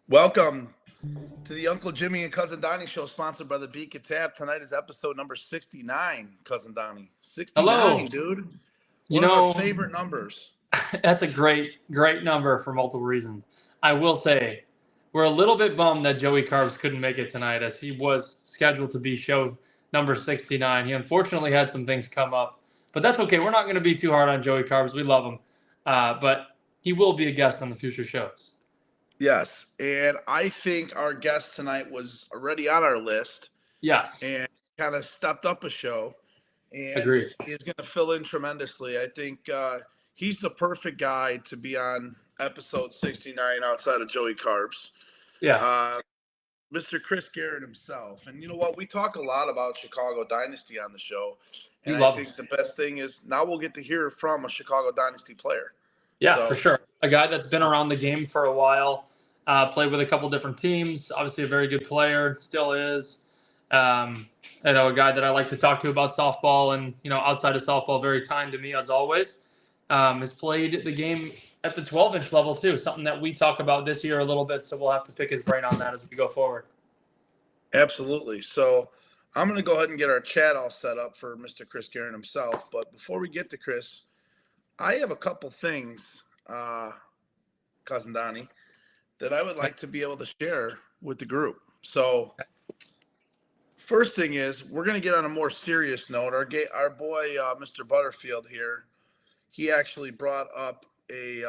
Welcome to the Uncle Jimmy and Cousin Donnie show, sponsored by the Beacon Tab. Tonight is episode number 69, Cousin Donnie. 69, Hello. Dude. One of our favorite numbers. That's a great number for multiple reasons. I will say, we're a little bit bummed that Joey Carbs couldn't make it tonight, as he was scheduled to be show number 69. He unfortunately had some things come up, but that's okay. We're not going to be too hard on Joey Carbs. We love him, but he will be a guest on the future shows. Yes, and I think our guest tonight was already on our list. Yes. And kind of stepped up a show. And Agreed. He's going to fill in tremendously. I think he's the perfect guy to be on episode 69 outside of Joey Carbs. Yeah. Mr. Chris Geron himself. And you know what? We talk a lot about Chicago Dynasty on the show. And I think the best thing is now we'll get to hear from a Chicago Dynasty player. Yeah, for sure. A guy that's been around the game for a while, played with a couple different teams, obviously a very good player, still is. A guy that I like to talk to about softball and, outside of softball, very kind to me as always. Has played the game at the 12-inch level too, something that we talk about this year a little bit, so we'll have to pick his brain on that as we go forward. Absolutely. So I'm going to go ahead and get our chat all set up for Mr. Chris Geron himself. But before we get to Chris, I have a couple things, Cousin Donnie, that I would like to be able to share with the group. So first thing is, we're going to get on a more serious note. Our boy, Mr. Butterfield here, he actually brought up I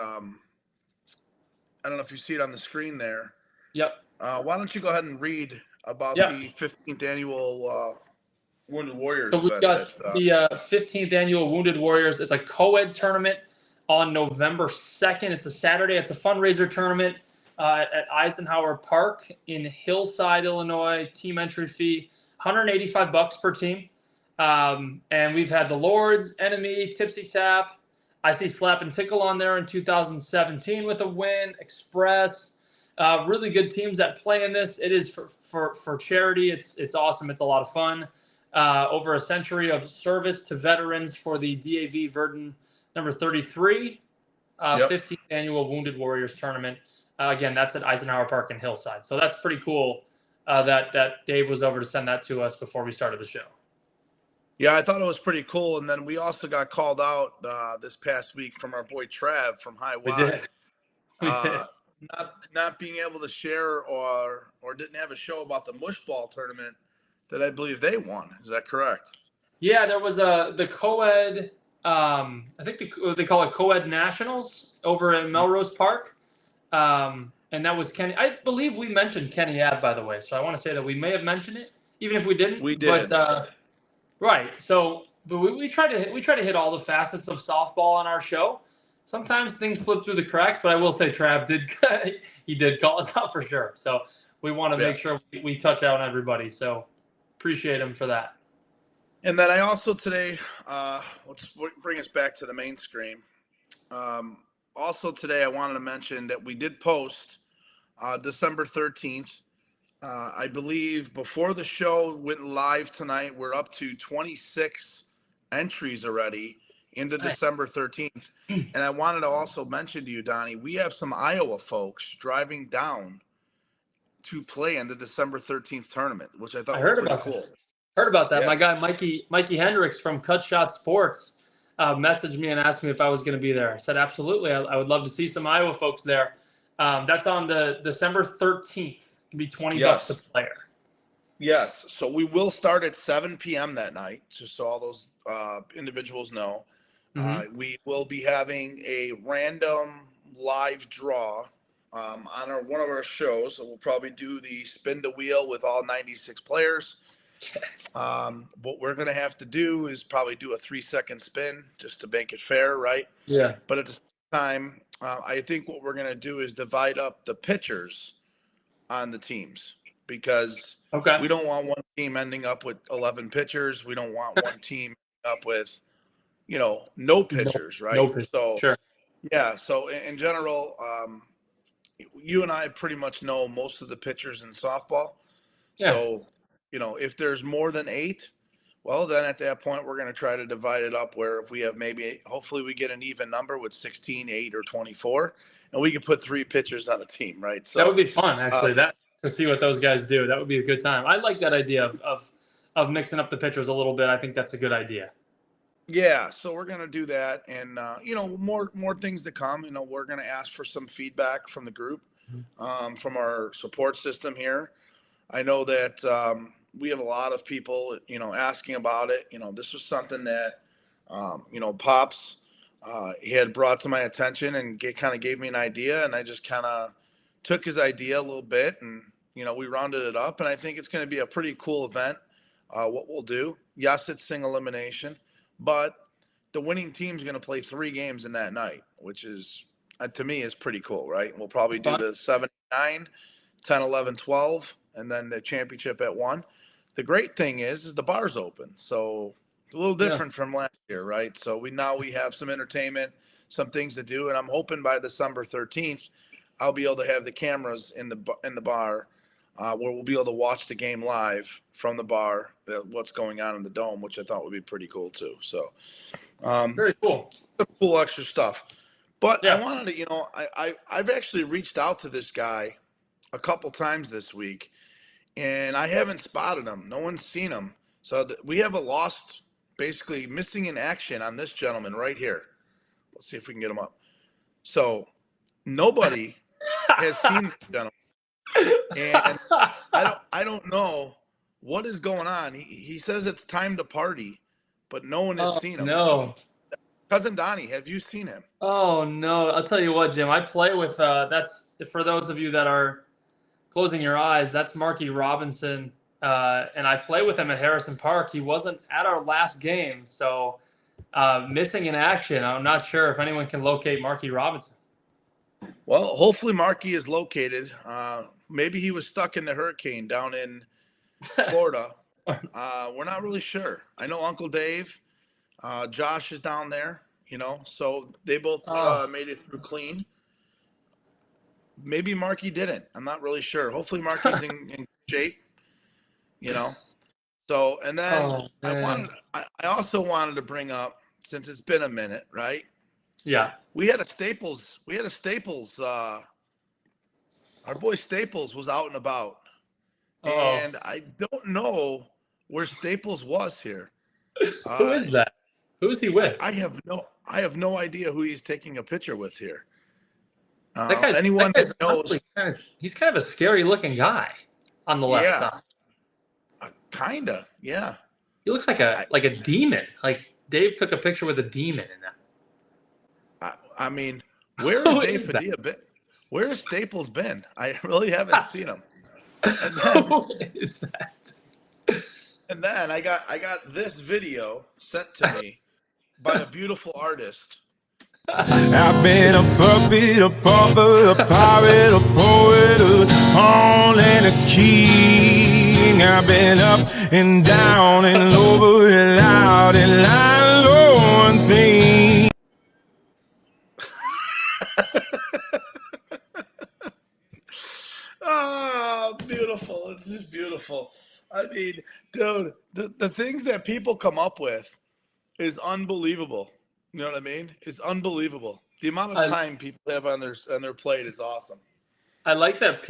don't know if you see it on the screen there. Yep. Why don't you go ahead and read about the 15th annual Wounded Warriors. So we've got the 15th annual Wounded Warriors. It's a co-ed tournament on November 2nd. It's a Saturday. It's a fundraiser tournament at Eisenhower Park in Hillside, Illinois. Team entry fee, $185 per team. And we've had the Lords, Enemy, Tipsy Tap. I see Slap and Tickle on there in 2017 with a win. Express. Really good teams that play in this. It is for charity. It's awesome. It's a lot of fun. Over a century of service to veterans for the DAV Verdun number 33, 15th annual Wounded Warriors tournament. Again, that's at Eisenhower Park in Hillside. So that's pretty cool that Dave was over to send that to us before we started the show. Yeah, I thought it was pretty cool. And then we also got called out this past week from our boy Trav from High Y. We did. Not being able to share or didn't have a show about the Mush Ball tournament that I believe they won. Is that correct? Yeah, there was the co-ed, I think they call it co-ed nationals over in Melrose Park. And that was Kenny. I believe we mentioned Kenny Ave, by the way. So I want to say that we may have mentioned it, even if we didn't. We did. But, right. So, but we try to hit all the facets of softball on our show. Sometimes things slip through the cracks, but I will say Trav did call us out for sure. So we want to make sure we touch out on everybody. So appreciate him for that. And then I also today, let's bring us back to the main screen. Also today, I wanted to mention that we did post December 13th. I believe before the show went live tonight, we're up to 26 entries already into December 13th. And I wanted to also mention to you, Donnie, we have some Iowa folks driving down to play in the December 13th tournament, which I thought was pretty cool. Heard about that. Yeah. My guy, Mikey Hendricks from Cut Shot Sports messaged me and asked me if I was going to be there. I said, absolutely. I would love to see some Iowa folks there. That's on the December 13th. It'd be $20 a player. Yes. So we will start at 7 p.m. that night, just so all those individuals know. We will be having a random live draw on one of our shows. So we'll probably do the spin the wheel with all 96 players. What we're going to have to do is probably do a 3-second spin just to make it fair, right? Yeah. But at the same time, I think what we're going to do is divide up the pitchers on the teams because Okay. we don't want one team ending up with 11 pitchers. We don't want one team up with, no pitchers, right? No pitch. So, Sure. yeah. So in general, you and I pretty much know most of the pitchers in softball. Yeah. So, if there's more than 8, well, then at that point, we're going to try to divide it up where if we have hopefully we get an even number with 16, 8, or 24, and we can put 3 pitchers on a team, right? So that would be fun, actually, to see what those guys do. That would be a good time. I like that idea of mixing up the pitchers a little bit. I think that's a good idea. Yeah, so we're gonna do that, and more things to come. We're gonna ask for some feedback from the group, from our support system here. I know that we have a lot of people, asking about it. This was something that, Pops, he had brought to my attention and kind of gave me an idea, and I just kind of took his idea a little bit, and we rounded it up, and I think it's going to be a pretty cool event. What we'll do, yes, it's single elimination. But the winning team's going to play 3 games in that night, which is, to me, is pretty cool, right? We'll probably do the 7, 9, 10, 11, 12, and then the championship at 1. The great thing is the bar's open. So it's a little different from last year, right? So we have some entertainment, some things to do. And I'm hoping by December 13th, I'll be able to have the cameras in the bar where we'll be able to watch the game live from the bar, what's going on in the dome, which I thought would be pretty cool too. So, very cool. Some cool extra stuff. But I wanted to, I've actually reached out to this guy a couple times this week, and I haven't spotted him. No one's seen him. So we have basically missing in action on this gentleman right here. Let's see if we can get him up. So nobody has seen this gentleman. And I don't know what is going on. He says it's time to party, but no one has seen him. No. Cousin Donnie, have you seen him? Oh no. I'll tell you what, Jim. I play with that's for those of you that are closing your eyes, that's Marky Robinson. And I play with him at Harrison Park. He wasn't at our last game, so missing in action. I'm not sure if anyone can locate Marky Robinson. Well, hopefully Marky is located. Maybe he was stuck in the hurricane down in Florida. We're not really sure. I know Uncle Dave, Josh is down there, so they both made it through clean. Maybe Marky didn't. I'm not really sure. Hopefully Marky's in shape, So, and then I also wanted to bring up, since it's been a minute, right? Yeah. We had a Staples. Our boy Staples was out and about. And I don't know where Staples was here. Who is that? Who is he with? I have no idea who he's taking a picture with here. That guy's knows, he's kind of a scary looking guy on the left side. Kinda, yeah. He looks like a demon. Like Dave took a picture with a demon in that. I mean, where is Dave Padilla been? Where has Staples been? I really haven't seen him. And then, who is that? And then I got this video sent to me by a beautiful artist. I've been a puppet, a pauper, a pirate, a poet, a pawn and a king. I've been up and down and over and out and lying low and thing. Oh, beautiful. It's just beautiful. I mean, dude, the things that people come up with is unbelievable. You know what I mean? It's unbelievable. The amount of time people have on their plate is awesome. I like that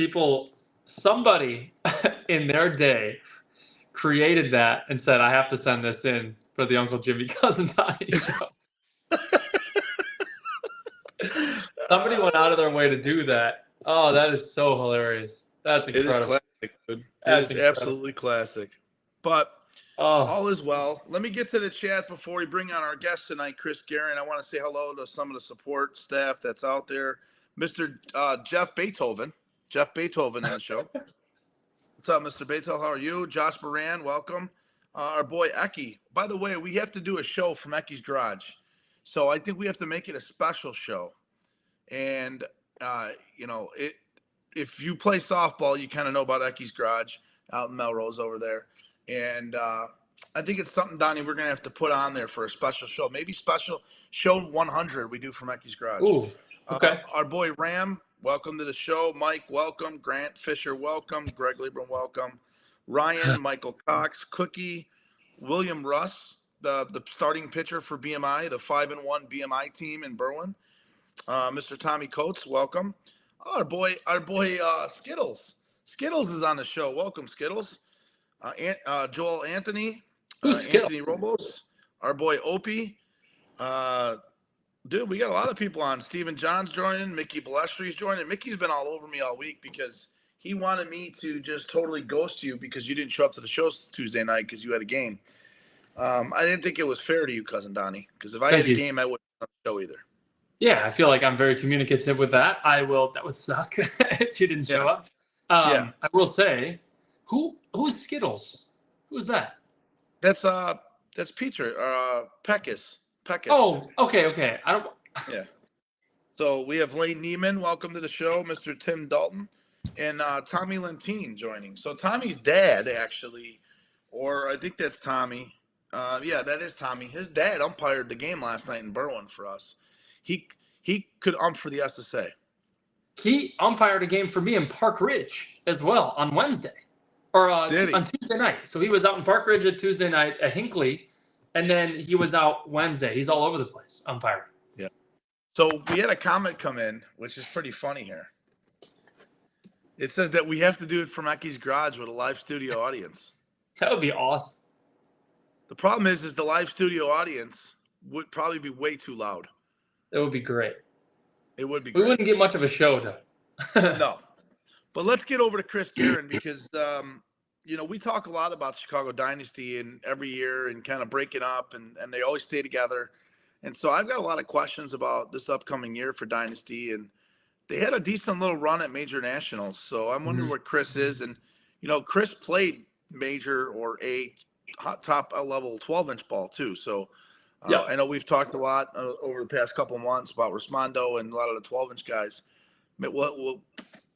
somebody in their day created that and said, I have to send this in for the Uncle Jimmy Cousin Donnie show. Somebody went out of their way to do that. Oh, that is so hilarious. That's incredible. Dude. It That's is incredible. absolutely classic. But Oh, all is well. Let me get to the chat before we bring on our guest tonight, Chris Geron. I want to say hello to some of the support staff that's out there. Mr. Jeff Beethoven. Jeff Beethoven in the show. What's up, Mr. Beethoven? How are you? Josh Moran, welcome. Our boy Eki. By the way, we have to do a show from Eki's Garage. So I think we have to make it a special show. And, if you play softball, you kind of know about Eki's Garage out in Melrose over there. And I think it's something, Donnie, we're going to have to put on there for a special show. Maybe special show 100 we do from Eki's Garage. ooh, okay. Our boy Ram, welcome to the show. Mike, welcome. Grant Fisher, welcome. Greg Lieberman, welcome. Ryan, Michael Cox, Cookie, William Russ, the starting pitcher for BMI, the 5-1 BMI team in Berwyn. Mr. Tommy Coates, welcome. Oh, our boy Skittles. Skittles is on the show. Welcome, Skittles. Joel Anthony, Who's Skittles? Anthony Robos, our boy Opie. Dude, we got a lot of people on. Stephen John's joining. Mickey Balestry's joining. Mickey's been all over me all week because he wanted me to just totally ghost you because you didn't show up to the show Tuesday night because you had a game. I didn't think it was fair to you, Cousin Donnie, because if I had a game, I wouldn't have the show either. Yeah, I feel like I'm very communicative with that. That would suck if you didn't show up. I will say, who's Skittles? Who's that? That's Peter, Peckus. Oh, okay. I don't. Yeah. So we have Lane Neiman, welcome to the show, Mr. Tim Dalton, and Tommy Lentine joining. So Tommy's dad, actually, or I think that's Tommy. Yeah, that is Tommy. His dad umpired the game last night in Berwyn for us. He could ump for the SSA. He umpired a game for me in Park Ridge as well on Wednesday, or on Tuesday night. So he was out in Park Ridge at Tuesday night at Hinckley, and then he was out Wednesday. He's all over the place umpiring. Yeah. So we had a comment come in, which is pretty funny here. It says that we have to do it from Eki's Garage with a live studio audience. That would be awesome. The problem is the live studio audience would probably be way too loud. That would be great. It would be great. We wouldn't get much of a show, though. No. But let's get over to Chris Geron because, we talk a lot about the Chicago Dynasty and every year and kind of breaking up, and they always stay together. And so I've got a lot of questions about this upcoming year for Dynasty. And they had a decent little run at Major Nationals. So I'm wondering what Chris is. And, Chris played Major or top level 12-inch ball, too. So I know we've talked a lot over the past couple of months about Rismondo and a lot of the 12-inch guys. We'll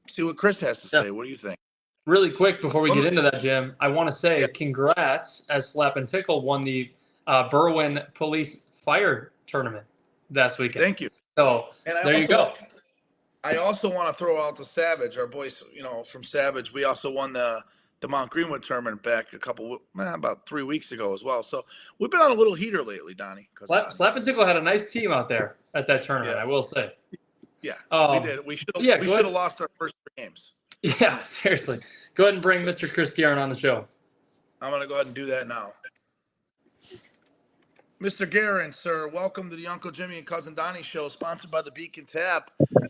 see what Chris has to say. What do you think? Really quick before we get into that, Jim, I want to say congrats as Slap and Tickle won the Berwyn Police Fire Tournament last weekend. Thank you. So there you go. I also want to throw out the Savage, our boys, from Savage. We also won the Mount Greenwood tournament back about 3 weeks ago as well. So we've been on a little heater lately, Donnie. Slap and Tickle had a nice team out there at that tournament, I will say. Yeah, we did. We should have lost our first 3 games. Yeah, seriously. Go ahead and bring Mr. Chris Geron on the show. I'm going to go ahead and do that now. Mr. Geron, sir, welcome to the Uncle Jimmy and Cousin Donnie show, sponsored by the Beacon Tap.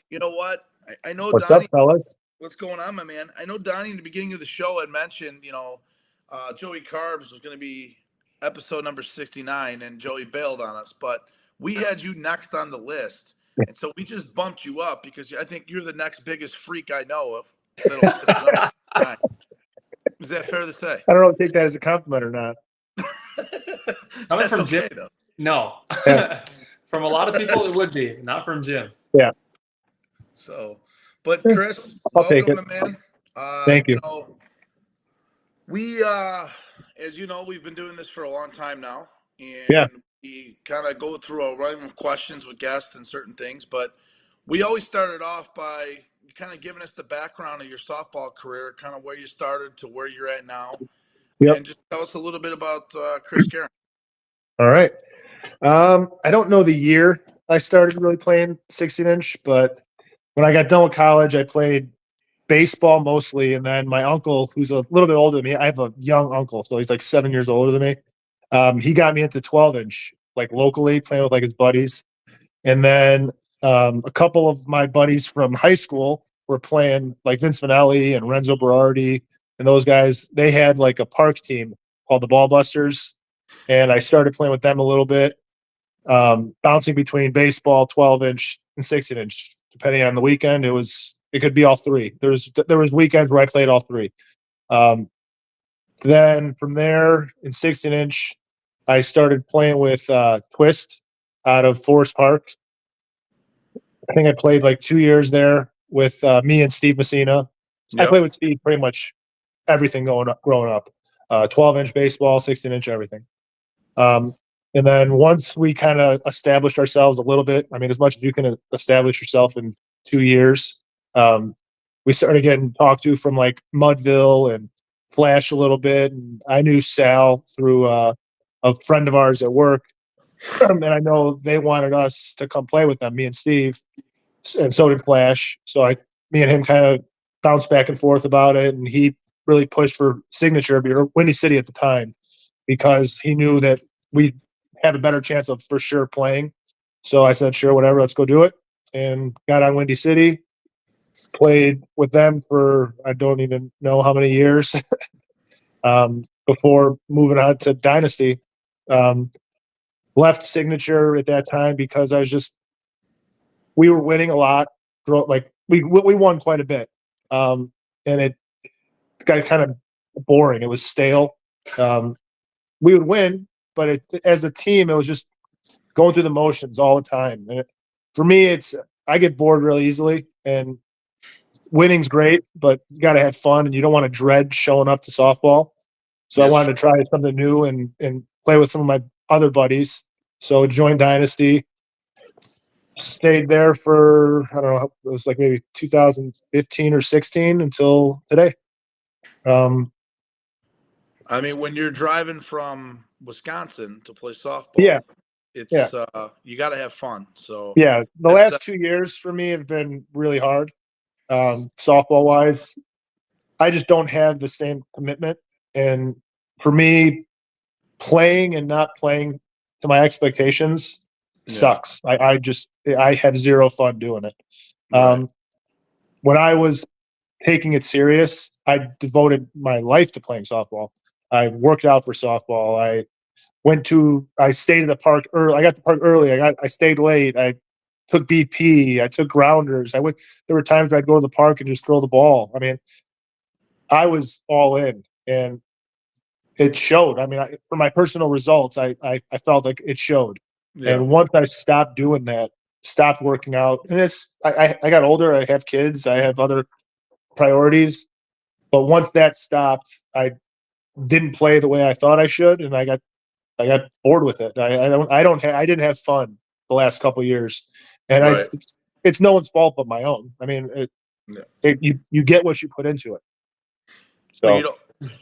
You know what? I know What's Donnie, up, fellas? What's going on, my man? I know Donnie in the beginning of the show had mentioned, Joey Carbs was going to be episode number 69, and Joey bailed on us, but we had you next on the list. And so we just bumped you up because I think you're the next biggest freak I know of. Is that fair to say? I don't know if I take that as a compliment or not. Coming from Jim, though. No. From a lot of people, it would be. Not from Jim. Yeah. So, but Chris, I'll take it. My man. Thank you. We, as you know, we've been doing this for a long time now, and we kind of go through a run of questions with guests and certain things. But we always started off by kind of giving us the background of your softball career, kind of where you started to where you're at now, and just tell us a little bit about Chris Geron. All right. I don't know the year I started really playing 16-inch, but when I got done with college, I played baseball mostly, and then my uncle, who's a little bit older than me, I have a young uncle, so he's like 7 years older than me. He got me into 12-inch, like locally, playing with like his buddies. And then a couple of my buddies from high school were playing, like Vince Finelli and Renzo Berardi, and those guys, they had like a park team called the Ball Busters, and I started playing with them a little bit, bouncing between baseball, 12-inch, and 16-inch, depending on the weekend. It could be all three. There was weekends where I played all three. Then from there, in 16-inch, I started playing with Twist out of Forest Park. I think I played like 2 years there with me and Steve Messina. I Yep. played with Steve pretty much everything growing up. 12-inch baseball, 16-inch, everything. And then once we kind of established ourselves a little bit, I mean, as much as you can establish yourself in 2 years, we started getting talked to from like Mudville and Flash a little bit. And I knew Sal through a friend of ours at work. And I know they wanted us to come play with them, me and Steve, and so did Flash. So me and him kind of bounced back and forth about it. And he really pushed for Signature, Windy City at the time, because he knew that we'd have a better chance of for sure playing. So I said, sure, whatever, let's go do it. And got on Windy City, played with them for, I don't even know how many years, before moving on to Dynasty. Left Signature at that time because we were winning a lot. Like we won quite a bit. And it got kind of boring. It was stale. We would win, but as a team, it was just going through the motions all the time. And for me, I get bored really easily, and winning's great, but you got to have fun, and you don't want to dread showing up to softball. So I wanted to try something new and play with some of my other buddies. So joined Dynasty, stayed there for, I don't know, it was like maybe 2015 or 16 until today. I mean, when you're driving from Wisconsin to play softball, Yeah. it's Yeah. You got to have fun. So Yeah, the That's last 2 years for me have been really hard, softball wise. I just don't have the same commitment, and for me, playing and not playing to my expectations sucks. I have zero fun doing it. Right. When I was taking it serious, I devoted my life to playing softball. I worked out for softball. I stayed at the park early. I got to the park early. I stayed late. I took BP. I took grounders. There were times where I'd go to the park and just throw the ball. I mean, I was all in, and it showed. I mean, for my personal results, I felt like it showed. Yeah. And once I stopped doing that, stopped working out, and I got older. I have kids. I have other priorities. But once that stopped, I didn't play the way I thought I should, and I got bored with it. I didn't have fun the last couple of years, and Right. it's no one's fault but my own. I mean, you get what you put into it. So Well,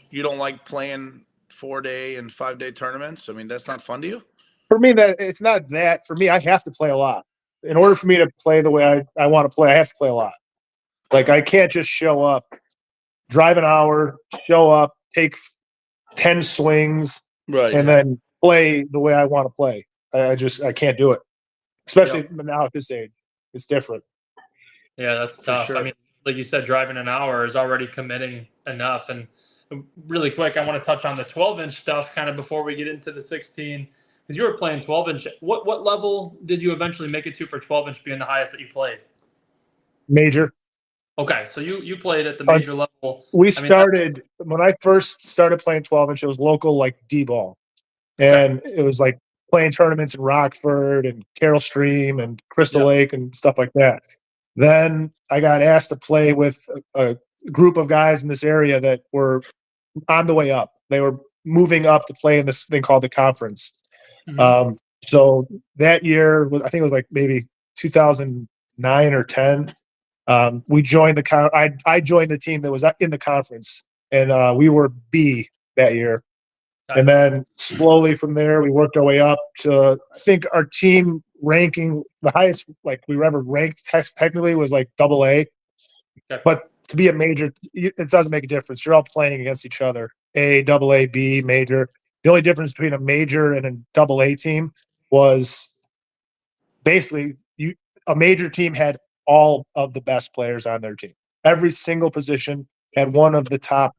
you don't like playing 4-day and 5-day tournaments? I mean, that's not fun to you? for me, that it's not that. For me, I have to play a lot. In order for me to play the way I want to play, I have to play a lot. Like, I can't just show up, drive an hour, show up, take 10 swings, Right. and then play the way I want to play. I can't do it. Especially now at this age. It's different. Yeah, that's tough. sure. I mean, like you said, driving an hour is already committing enough. And really quick, I want to touch on the 12-inch stuff kind of before we get into the 16, because you were playing 12-inch. What level did you eventually make it to for 12-inch being the highest that you played? Major. Okay, so you played at the major level. We started when I first started playing 12-inch. It was local, like D-ball, and it was like playing tournaments in Rockford and Carroll Stream and Crystal Lake and stuff like that. Then I got asked to play with a group of guys in this area that were on the way up. They were moving up to play in this thing called the conference. Mhm. So that year, I think it was like maybe 2009 or 10. We joined I joined the team that was in the conference, and we were B that year. And then slowly from there, we worked our way up to, I think our team ranking, the highest like we were ever ranked technically was like AA. Okay. But to be a major, it doesn't make a difference. You're all playing against each other. A, AA, B, major. The only difference between a major and a AA team was basically a major team had all of the best players on their team. Every single position had one of the top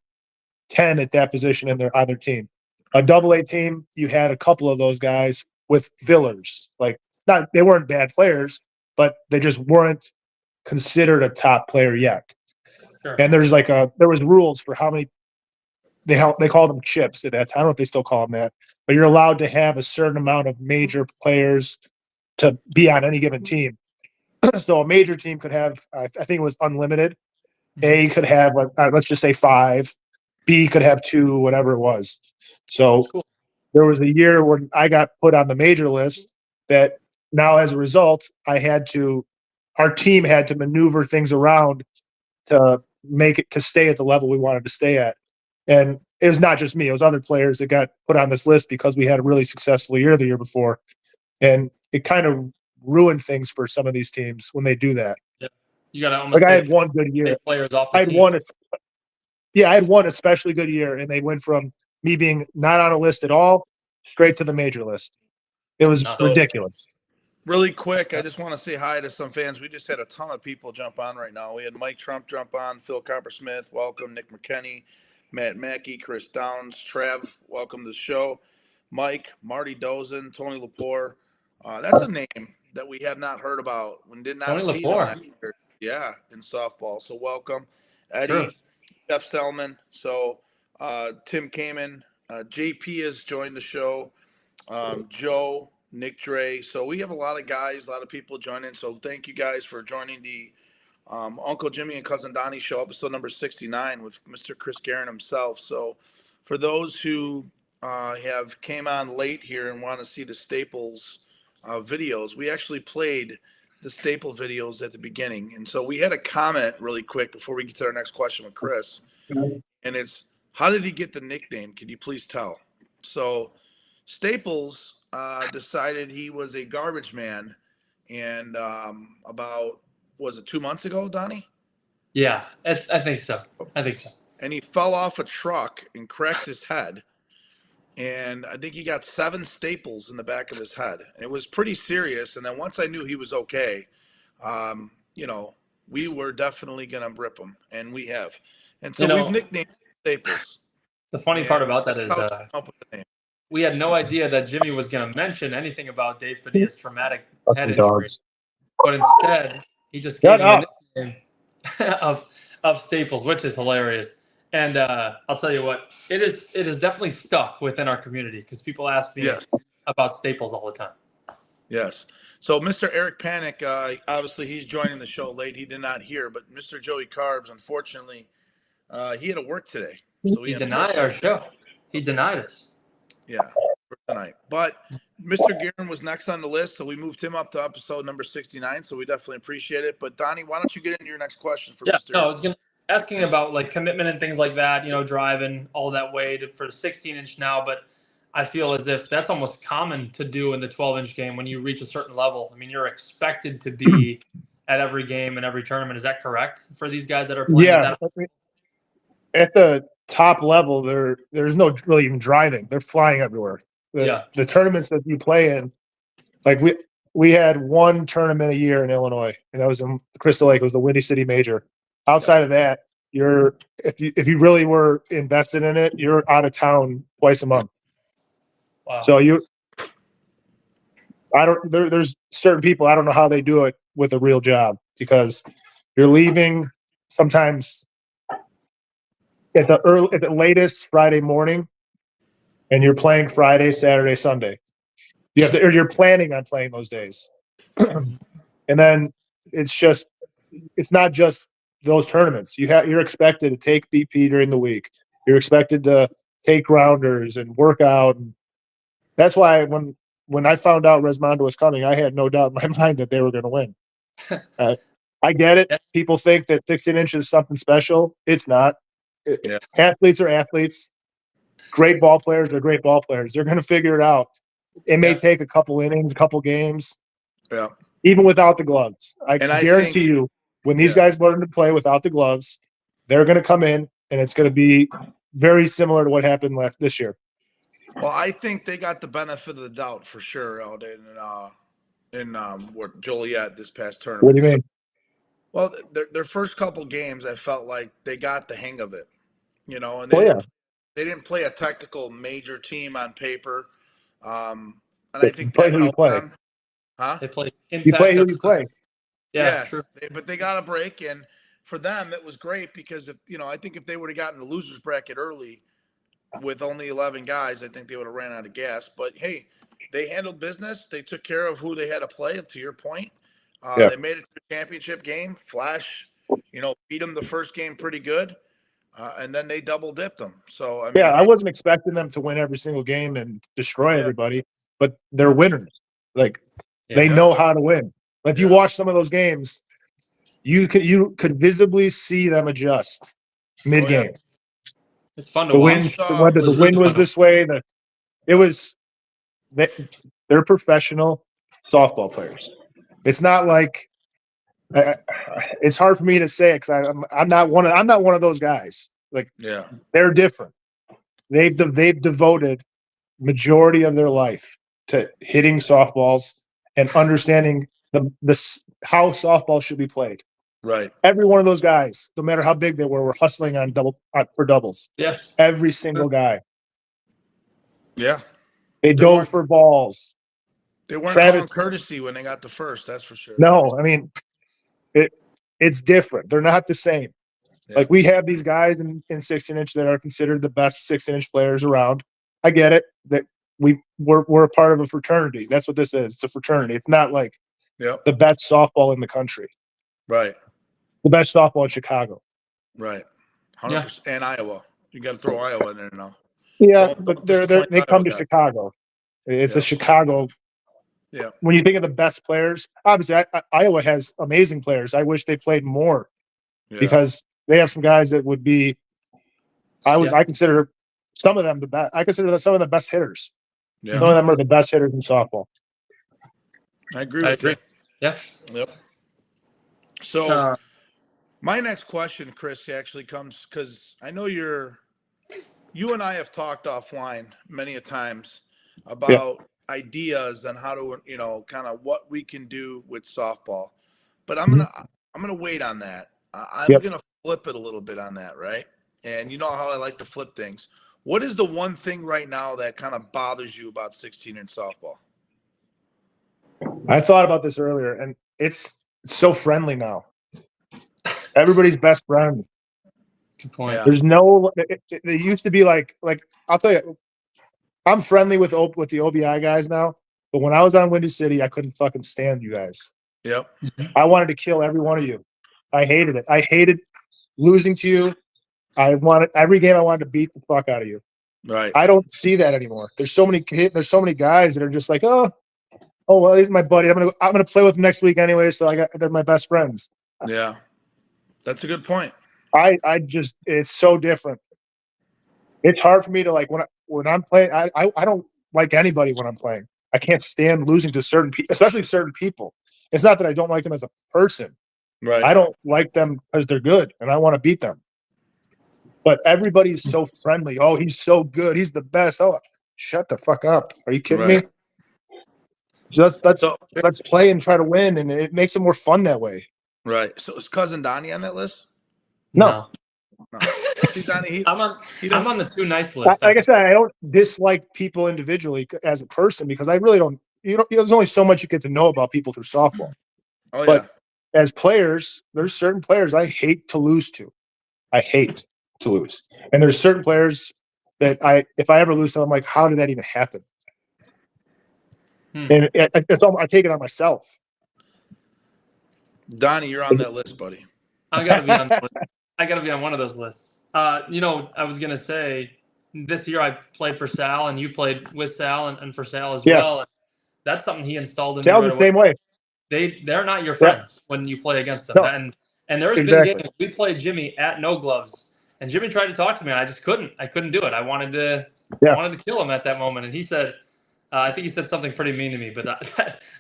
10 at that position on their team. A double A team, you had a couple of those guys with fillers. Like, not they weren't bad players, but they just weren't considered a top player yet. Sure. And there was rules for how many they called them chips at that time. I don't know if they still call them that, but you're allowed to have a certain amount of major players to be on any given team. So a major team could have, I think it was unlimited. A could have, let's just say 5. B could have 2, whatever it was. So Cool. there was a year when I got put on the major list that now, as a result, our team had to maneuver things around to make it to stay at the level we wanted to stay at. And it was not just me; it was other players that got put on this list because we had a really successful year the year before, and it kind of ruined things for some of these teams when they do that. Yeah. You got to almost I had one good year. Players off the I had team. I had one especially good year, and they went from me being not on a list at all straight to the major list. It was ridiculous. Really quick, I just want to say hi to some fans. We just had a ton of people jump on right now. We had Mike Trump jump on, Phil Coppersmith, welcome, Nick McKenney, Matt Mackey, Chris Downs, Trav, welcome to the show, Mike, Marty Dozen, Tony Lepore. That's a name that we have not heard about. We did not Tony see Lepore. him in softball. So welcome, Eddie, Sure. Jeff Selman. So Tim Kamen, JP has joined the show, Joe, Nick Dre. So we have a lot of guys, a lot of people joining. So thank you guys for joining the Uncle Jimmy and Cousin Donnie show, episode number 69 with Mr. Chris Geron himself. So for those who have came on late here and want to see the Staples videos, we actually played the Staple videos at the beginning. And so we had a comment really quick before we get to our next question with Chris. And it's, how did he get the nickname? Can you please tell? So Staples decided he was a garbage man, and was it 2 months ago, Donnie? Yeah, I think so. And he fell off a truck and cracked his head, and I think he got 7 staples in the back of his head. And it was pretty serious. And then once I knew he was okay, we were definitely gonna rip him, and we have. And so we've nicknamed Staples. The funny part about that is we had no idea that Jimmy was going to mention anything about Dave Padilla's traumatic head injury, but instead he just gave him the nickname of Staples, which is hilarious. And I'll tell you what, it is definitely stuck within our community because people ask me about Staples all the time. Yes. So Mr. Eric Panic, obviously he's joining the show late. He did not hear, but Mr. Joey Carbs, unfortunately, he had to work today. So he denied our show. He denied us. Yeah, for tonight. But Mr. Geron was next on the list, so we moved him up to episode number 69. So we definitely appreciate it. But Donnie, why don't you get into your next question for Mr. No, I was asking about like commitment and things like that. Driving all that way for the 16-inch now, but I feel as if that's almost common to do in the 12-inch game when you reach a certain level. I mean, you're expected to be at every game and every tournament. Is that correct for these guys that are playing? Yeah. At the top level, there's no really even driving. They're flying everywhere. The tournaments that you play in, like we had one tournament a year in Illinois, and that was in Crystal Lake. It was the Windy City Major. Outside of that, if you really were invested in it, you're out of town twice a month. Wow. So there's certain people, I don't know how they do it with a real job, because you're leaving sometimes at the latest Friday morning, and you're playing Friday, Saturday, Sunday. You're planning on playing those days. And then it's not just those tournaments. You're expected to take BP during the week. You're expected to take grounders and work out. And that's why when I found out Resmondo was coming, I had no doubt in my mind that they were going to win. I get it. People think that 16 inches is something special. It's not. Athletes are athletes. Great ball players are great ball players. They're going to figure it out. It may take a couple innings, a couple games. Yeah. Even without the gloves. I guarantee you, when these guys learn to play without the gloves, they're going to come in, and it's going to be very similar to what happened this year. Well, I think they got the benefit of the doubt for sure out in Joliet this past tournament. What do you mean? Well, their first couple games, I felt like they got the hang of it, and they didn't play They didn't play a technical major team on paper, and But I think play that who you helped play. them. Huh? They play You play Impact. who you play. Yeah, true. But they got a break, and for them it was great because I think if they would have gotten the losers bracket early with only 11 guys, I think they would have ran out of gas. But hey, they handled business. They took care of who they had to play. To your point, Yeah. they made it to the championship game. Flash, beat them the first game pretty good, and then they double dipped them. So I mean, Yeah, I hey, wasn't expecting them to win every single game and destroy Yeah. everybody, but they're winners. Like they Yeah. know how to win. If you Yeah. watch some of those games, you could visibly see them adjust mid game. It's fun to The watch. wind, saw- whether It the was really wind was fun to this way, it was. They're professional softball players. It's not like it's hard for me to say it because I'm not one of those guys. Like yeah, they're different. They've devoted majority of their life to hitting softballs and understanding how softball should be played. right. Every one of those guys, no matter how big they were hustling for doubles. Yeah. Every single guy. Yeah, They They dove weren't- for balls. they weren't Travis- calling courtesy when they got the first. That's for sure. No, I mean, it's different. They're not the same. Yeah. Like we have these guys in 16-inch that are considered the best 16-inch players around. I get it that we're a part of a fraternity. That's what this is. It's a fraternity. It's not like Yep. the best softball in the country. Right. The best softball in Chicago. Right. 100%. And Iowa. You got to throw Iowa in there now. Yeah, Don't but disappoint they come Iowa to guys. Chicago. It's Yeah. a Chicago. Yeah. When you think of the best players, obviously Iowa has amazing players. I wish they played more Yeah. because they have some guys that would be. I consider some of them the best. I consider some of the best hitters. Yeah. Some of them are the best hitters in softball. I agree with you. Yeah. Yep. So my next question, Chris, actually comes because I know you and I have talked offline many a times about ideas on how to, kind of what we can do with softball. But I'm gonna wait on that. I'm Yep. gonna flip it a little bit on that, right? And you know how I like to flip things. What is the one thing right now that kind of bothers you about 16-inch softball? I thought about this earlier, and it's so friendly now. Everybody's best friends. Good point. Yeah. There's no. They used to be like I'll tell you, I'm friendly with the OBI guys now, but when I was on Windy City, I couldn't fucking stand you guys. Yep. I wanted to kill every one of you. I hated it. I hated losing to you. Every game I wanted to beat the fuck out of you. Right. I don't see that anymore. There's so many guys that are just like, oh well, he's my buddy. I'm gonna play with him next week anyway. So they're my best friends. Yeah. That's a good point. I just it's so different. It's hard for me to like when I'm playing. I don't like anybody when I'm playing. I can't stand losing to certain people, especially certain people. It's not that I don't like them as a person. Right. I don't like them because they're good and I want to beat them. But everybody's so friendly. Oh, he's so good. He's the best. Oh, shut the fuck up. Are you kidding me? Just let's play and try to win, and it makes it more fun that way. Right. So is cousin Donnie on that list? No. See, Donnie, I'm on the too nice list. Like I said, I don't dislike people individually as a person because I really don't. There's only so much you get to know about people through softball. Oh, But yeah. as players, there's certain players I hate to lose to. I hate to lose, and there's certain players that if I ever lose to, I'm like, how did that even happen? And I take it on myself. Donnie, you're on that list, buddy. I gotta be on. I gotta be on one of those lists. I was gonna say this year I played for Sal, and you played with Sal and for Sal as well. And that's something he installed in me Sal's right the same way. They're not your friends when you play against them. No. And there's Exactly. been games we played Jimmy at no gloves, and Jimmy tried to talk to me, and I just couldn't. I couldn't do it. I wanted to kill him at that moment, and he said. I think he said something pretty mean to me, but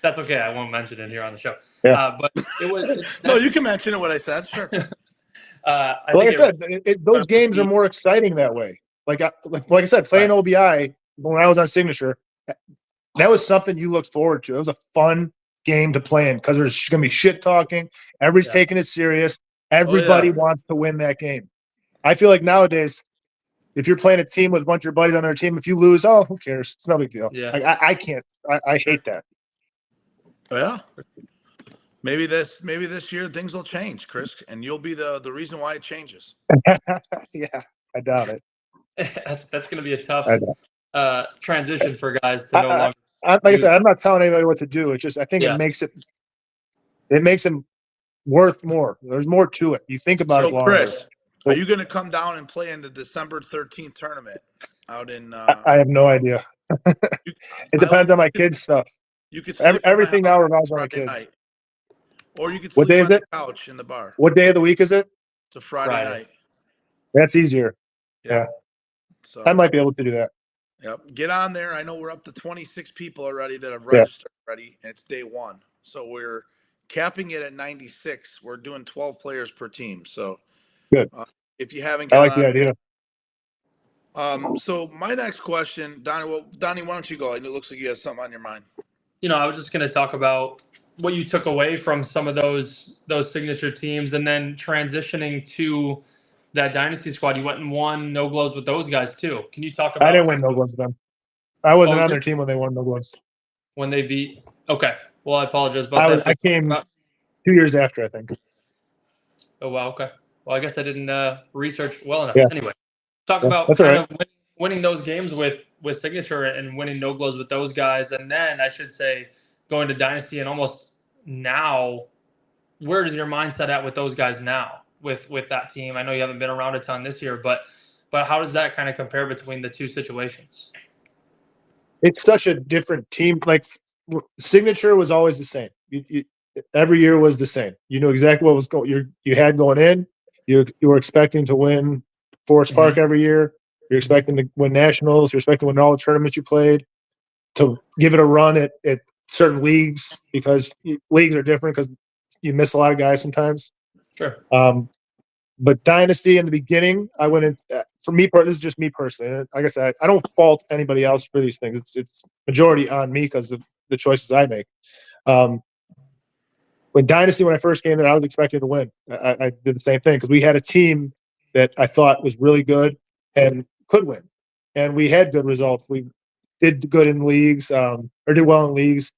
that's okay. I won't mention it here on the show. Yeah. But it was No, you can mention it what I said. Sure. Like I said, those games are more exciting that way. Like I said, playing OBI when I was on Signature, that was something you looked forward to. It was a fun game to play in because there's going to be shit talking. Everybody's taking it serious. Everybody wants to win that game. I feel like nowadays if you're playing a team with a bunch of your buddies on their team, if you lose, oh, who cares? It's no big deal. Yeah. Like, I can't. I hate that. Yeah. Maybe this year things will change, Chris, and you'll be the reason why it changes. Yeah, I doubt it. That's going to be a tough I doubt transition for guys to no longer. like I said, I'm not telling anybody what to do. It's just I think Yeah. it makes them worth more. There's more to it. You think about it So, longer. Chris, are you going to come down and play in the December 13th tournament out in? I have no idea. It depends on my kids' stuff. You could sleep Everything at my now house revolves around the Friday kids. night. Or you could What sleep day on is the it? couch in the bar. What day of the week is it? It's a Friday night. That's easier. Yeah. So I might be able to do that. Yep. Get on there. I know we're up to 26 people already that have registered already, and it's day one. So we're capping it at 96. We're doing 12 players per team. So good. If you haven't I got like the idea. So my next question, Donnie, why don't you go? It looks like you have something on your mind. I was just going to talk about what you took away from some of those signature teams, and then transitioning to that dynasty squad. You went and won no gloves with those guys too. Can you talk about? I didn't win no gloves with them. I wasn't on their team when they won no gloves. When they beat. Okay. Well, I apologize about that. I came 2 years after, I think. Oh wow. Okay. Well, I guess I didn't research well enough. Yeah. Anyway, talk about that's kind right. of winning those games with signature and winning no gloves with those guys, and then I should say going to dynasty and almost now. Where is your mindset at with those guys now with that team? I know you haven't been around a ton this year, but how does that kind of compare between the two situations? It's such a different team. Like signature was always the same. Every year was the same. You knew exactly what was going. You had going in. You were expecting to win Forest Park every year. You're expecting to win nationals. You're expecting to win all the tournaments you played. To give it a run at certain leagues, because leagues are different because you miss a lot of guys sometimes. Sure. But dynasty in the beginning, I went in. For me, this is just me personally. Like I said, I don't fault anybody else for these things. It's majority on me because of the choices I make. When dynasty, when I first came there, I was expecting to win. I did the same thing because we had a team that I thought was really good and could win, and we had good results. We did good in leagues, or did well in leagues.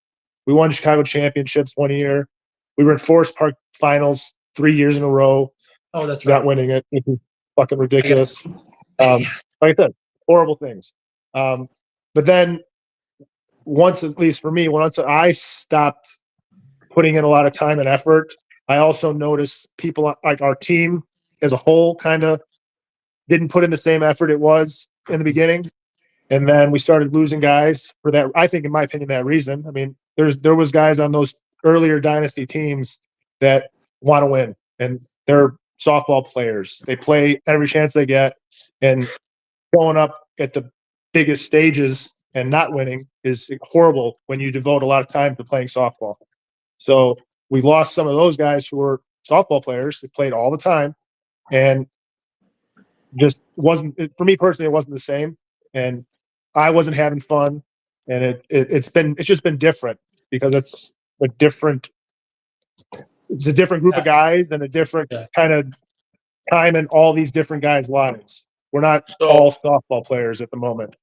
We won Chicago championships 1 year. We were in Forest Park finals 3 years in a row. Oh, that's right. Not winning it, which is fucking ridiculous. Like I said, horrible things. But then once, at least for me, once I stopped putting in a lot of time and effort, I also noticed people like our team as a whole kind of didn't put in the same effort it was in the beginning. And then we started losing guys for that. I think, in my opinion, that reason. I mean, there was guys on those earlier dynasty teams that want to win, and they're softball players. They play every chance they get, and going up at the biggest stages and not winning is horrible when you devote a lot of time to playing softball. So we lost some of those guys who were softball players. They played all the time, and just wasn't, for me personally, it wasn't the same. And I wasn't having fun, and it's just been different because it's a different group of guys and a different kind of time in all these different guys' lives. We're not all softball players at the moment.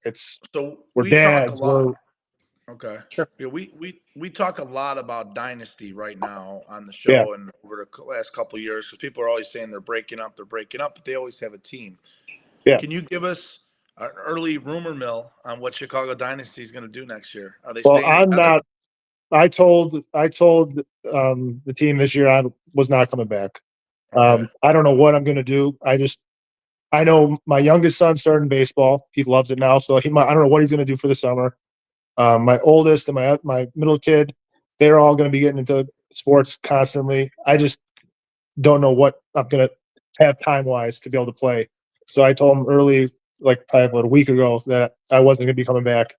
We're dads. Okay. Sure. Yeah, we talk a lot about dynasty right now on the show and over the last couple of years, because people are always saying they're breaking up, but they always have a team. Yeah. Can you give us an early rumor mill on what Chicago Dynasty is going to do next year? Are they staying I'm together? not. I told the team this year I was not coming back. Okay. I don't know what I'm going to do. I know my youngest son started in baseball. He loves it now, so I don't know what he's going to do for the summer. My oldest and my middle kid, they're all going to be getting into sports constantly. I just don't know what I'm going to have time-wise to be able to play. So I told them early, like probably about a week ago, that I wasn't going to be coming back.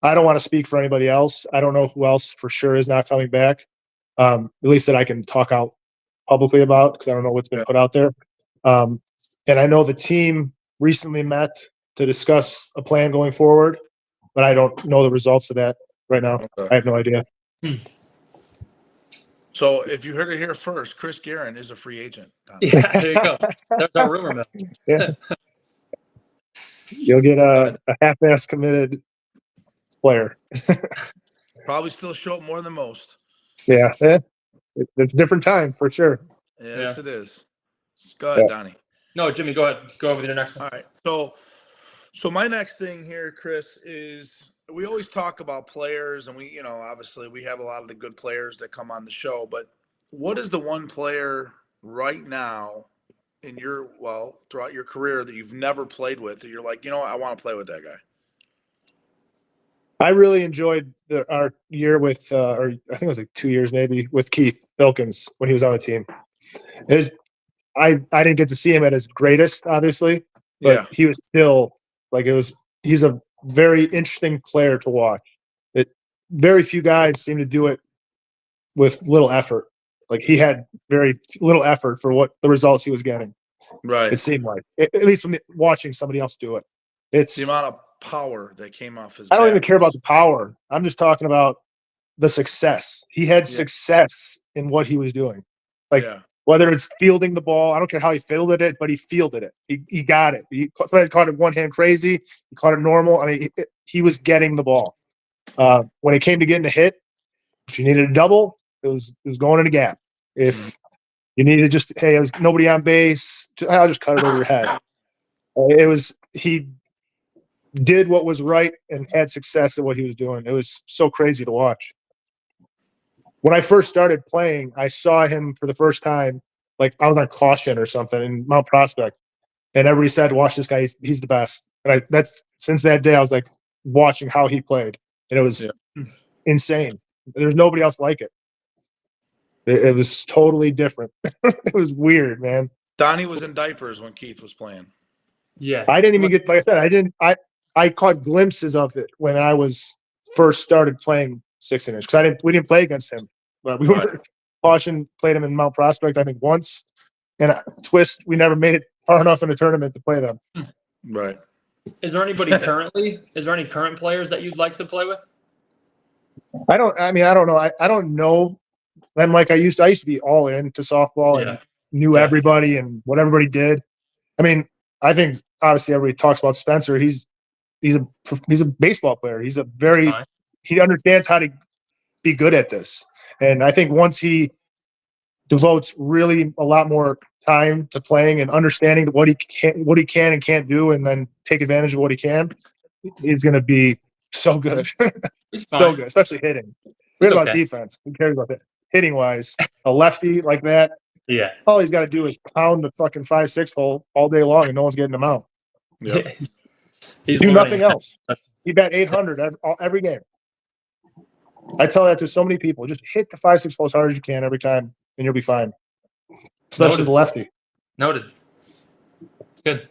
I don't want to speak for anybody else. I don't know who else for sure is not coming back, at least that I can talk out publicly about, because I don't know what's been put out there. And I know the team recently met to discuss a plan going forward, but I don't know the results of that right now. Okay. I have no idea. So if you heard it here first, Chris Geron is a free agent. Yeah, there you go. That's our rumor mill. Yeah. You'll get a half-ass committed player. Probably still show up more than most. Yeah, it's a different time for sure. Yes, Yeah. it is. Go ahead, Donnie. No, Jimmy, go ahead. Go over with your next one. All right. So my next thing here, Chris, is we always talk about players, and we, obviously we have a lot of the good players that come on the show, but what is the one player right now in throughout your career that you've never played with that you're like, I want to play with that guy? I really enjoyed our year with, or I think it was like 2 years maybe, with Keith Filkins when he was on the team. I didn't get to see him at his greatest, obviously, but he was still he's a very interesting player to watch. Very few guys seem to do it with little effort. Like he had very little effort for what the results he was getting. Right. It seemed like, at least from watching somebody else do it. It's the amount of power that came off his I don't back even care about the power. I'm just talking about the success. He had success in what he was doing. Whether it's fielding the ball, I don't care how he fielded it, but he fielded it. He got it. Somebody caught it one hand crazy. He caught it normal. I mean, he was getting the ball. When it came to getting a hit, if you needed a double, it was going in a gap. If you needed there's nobody on base, I'll just cut it over your head. He did what was right and had success at what he was doing. It was so crazy to watch. When I first started playing, I saw him for the first time. Like I was on caution or something in Mount Prospect, and everybody said, "Watch this guy; he's the best." And since that day, I was like watching how he played, and it was insane. There's nobody else like it. It was totally different. It was weird, man. Donnie was in diapers when Keith was playing. Yeah, I didn't even get. Like I said, I caught glimpses of it when I was first started playing 6-inch because we didn't play against him, but we were caution played him in Mount Prospect I think once, and Twist we never made it far enough in the tournament to play them. Right. Is there anybody currently? Is there any current players that you'd like to play with? I don't know. I don't know them like I used to. I used to be all into softball and knew everybody and what everybody did. I mean, I think obviously everybody talks about Spencer. He's a baseball player. He understands how to be good at this. And I think once he devotes really a lot more time to playing and understanding what he can and can't do, and then take advantage of what he can, he's going to be so good. So good, especially hitting. Forget about defense. Who cares about that? Hitting wise, a lefty like that, all he's got to do is pound the fucking 5-6 hole all day long, and no one's getting him out. Yep. He's do nothing else. He bat 800 every game. I tell that to so many people. Just hit the 5-6 hole as hard as you can every time, and you'll be fine. Especially the lefty. Noted. It's good.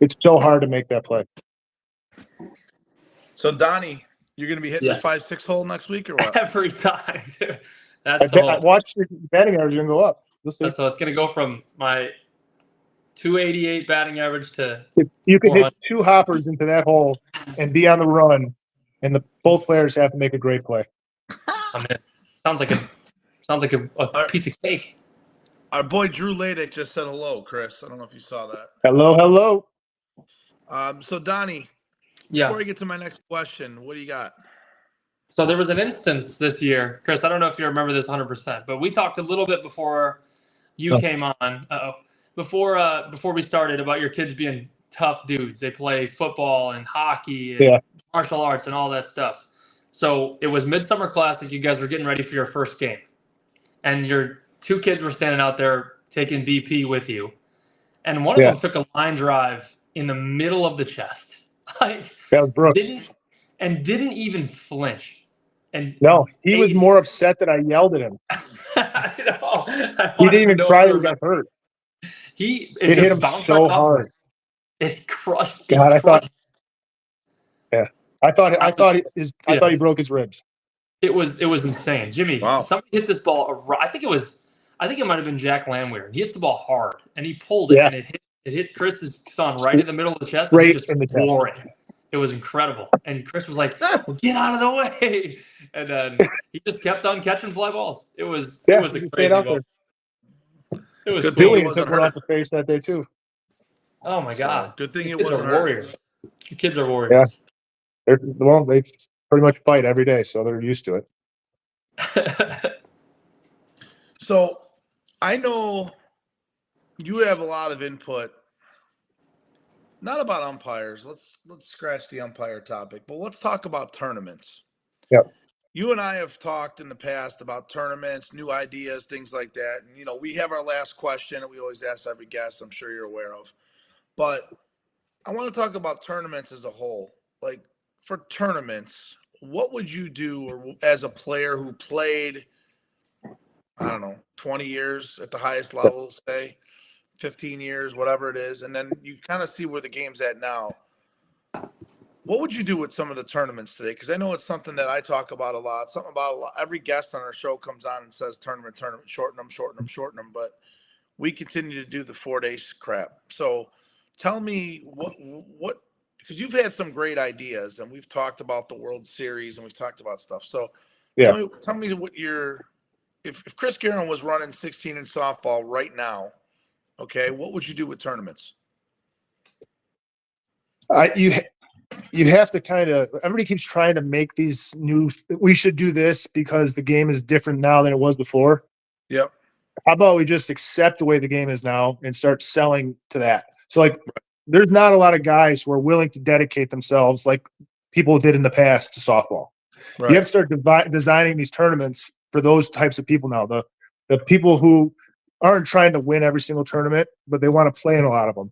It's so hard to make that play. So Donnie, you're going to be hitting the 5-6 hole next week or what? Every time, dude. I watched the batting average going to go up. So it's going to go from my 288 batting average to you can hit 2 hoppers into that hole and be on the run, and both players have to make a great play. I mean, sounds like a piece of cake. Our boy Drew Ladick just said hello, Chris. I don't know if you saw that. Hello. So Donnie, before I get to my next question, what do you got? So there was an instance this year, Chris. I don't know if you remember this 100%, but we talked a little bit before you came on. Before we started about your kids being tough dudes. They play football and hockey and martial arts and all that stuff. So it was Midsummer Classic. You guys were getting ready for your first game, and your 2 kids were standing out there taking BP with you, and one of them took a line drive in the middle of the chest. That was Brooks. Didn't even flinch. And no, he was more upset that I yelled at him. He didn't even cry when he got hurt. It hit him so hard. It crushed. God, I thought he broke his ribs. It was insane, Jimmy. Somebody hit this ball. I think it might have been Jack Landwehr. He hits the ball hard, and he pulled it, and it hit Chris's son right in the middle of the chest. Right just in the chest. It was incredible, and Chris was like, well, "Get out of the way!" And then he just kept on catching fly balls. It was a crazy ball. It was good cool. thing he wasn't took one off the face that day too. Oh my god! Good thing it Kids wasn't are warriors. Your kids are warriors. They pretty much fight every day, so they're used to it. So I know you have a lot of input, not about umpires. Let's scratch the umpire topic, but let's talk about tournaments. Yep. You and I have talked in the past about tournaments, new ideas, things like that. And, we have our last question that we always ask every guest, I'm sure you're aware of. But I want to talk about tournaments as a whole. Like, for tournaments, what would you do or as a player who played, I don't know, 20 years at the highest level, say 15 years, whatever it is, and then you kind of see where the game's at now. What would you do with some of the tournaments today? Because I know it's something that I talk about a lot. Something about every guest on our show comes on and says tournament, shorten them. But we continue to do the 4 days crap. So tell me what because you've had some great ideas and we've talked about the World Series and we've talked about stuff. So tell me what if Chris Geron was running 16 in softball right now, okay, what would you do with tournaments? You have to everybody keeps trying to make these we should do this because the game is different now than it was before. Yep. How about we just accept the way the game is now and start selling to that? So like, there's not a lot of guys who are willing to dedicate themselves like people did in the past to softball. Right. You have to start designing these tournaments for those types of people now. The people who aren't trying to win every single tournament, but they want to play in a lot of them.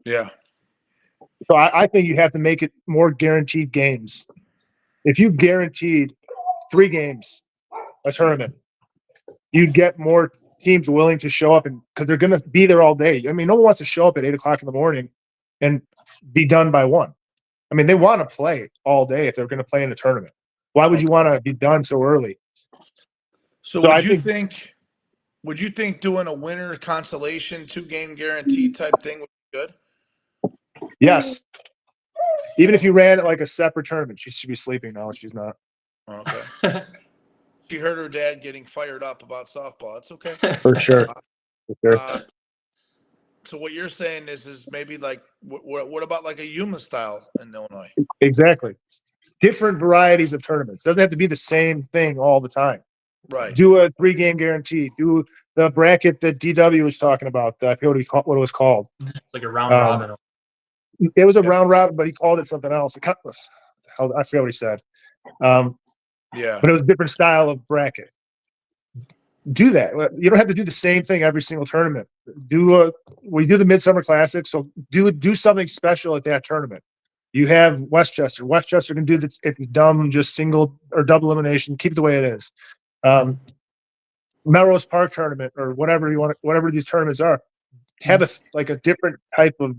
Yeah. So I think you have to make it more guaranteed games. If you guaranteed 3 games a tournament, you'd get more teams willing to show up, and because they're going to be there all day. I mean, no one wants to show up at 8:00 in the morning and be done by 1. I mean, they want to play all day if they're going to play in a tournament. Why would you want to be done so early? So would you think doing a winner consolation 2-game guarantee type thing would be good? Yes. Even if you ran it like a separate tournament, she should be sleeping now. She's not. Okay. She heard her dad getting fired up about softball. It's okay. For sure. So what you're saying is maybe like what about like a Yuma style in Illinois? Exactly. Different varieties of tournaments. Doesn't have to be the same thing all the time. Right. Do a 3-game guarantee. Do the bracket that DW was talking about. I forget what it was called. It's like a round robin. It was a round robin, but he called it something else. I forget what he said. Yeah. But it was a different style of bracket. Do that. You don't have to do the same thing every single tournament. We do the Midsummer Classic, so do something special at that tournament. You have Westchester. Westchester can do it's dumb, just single or double elimination. Keep it the way it is. Melrose Park tournament or whatever you want. Whatever these tournaments are, have a different type of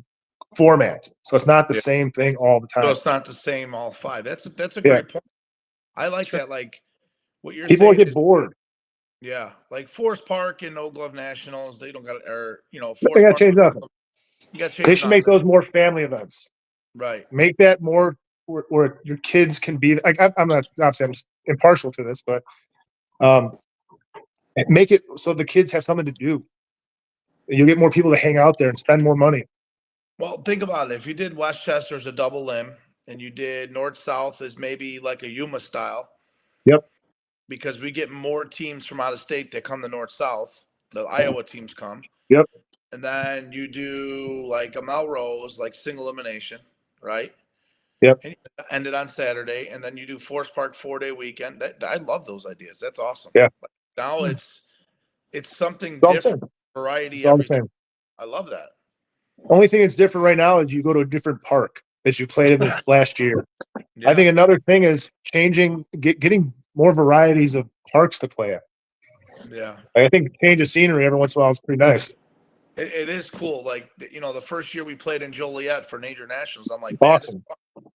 format, so it's not the same thing all the time. So it's not the same all 5. That's a great point. I like that. Like what you're people saying get bored. Yeah, like Forest Park and No Glove Nationals, they don't got they got to change nothing. They should make those more family events. Right. Make that more where your kids can be. Like I'm not obviously I'm impartial to this, but make it so the kids have something to do. You'll get more people to hang out there and spend more money. Well, think about it. If you did Westchester as a double limb and you did North South as maybe like a Yuma style. Yep. Because we get more teams from out of state that come to North South. The Iowa teams come. Yep. And then you do like a Melrose, like single elimination, right? Yep. And you end it on Saturday, and then you do Forest Park 4-day weekend. I love those ideas. That's awesome. Yeah. Like now it's something different, variety. Everything. I love that. Only thing that's different right now is you go to a different park that you played in this last year. Yeah. I think another thing is getting more varieties of parks to play at. Yeah. I think change of scenery every once in a while is pretty nice. It is cool. Like, the first year we played in Joliet for Major Nationals, I'm like, awesome.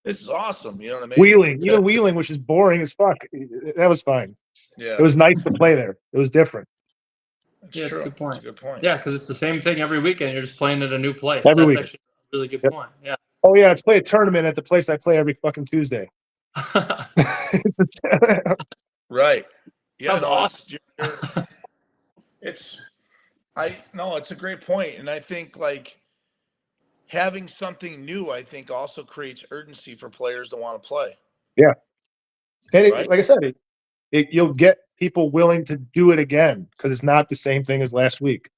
This is awesome. You know what I mean? Wheeling, which is boring as fuck. That was fine. Yeah. It was nice to play there. It was different. That's a good point. That's a good point. Yeah, because it's the same thing every weekend. You're just playing at a new place. Every week. Actually a really good point. Yeah. Oh yeah, let's play a tournament at the place I play every fucking Tuesday. Right. Yeah. That's awesome. It's a great point, and I think like having something new, I think, also creates urgency for players to want to play. Yeah. And Right? like I said, you'll get people willing to do it again because it's not the same thing as last week.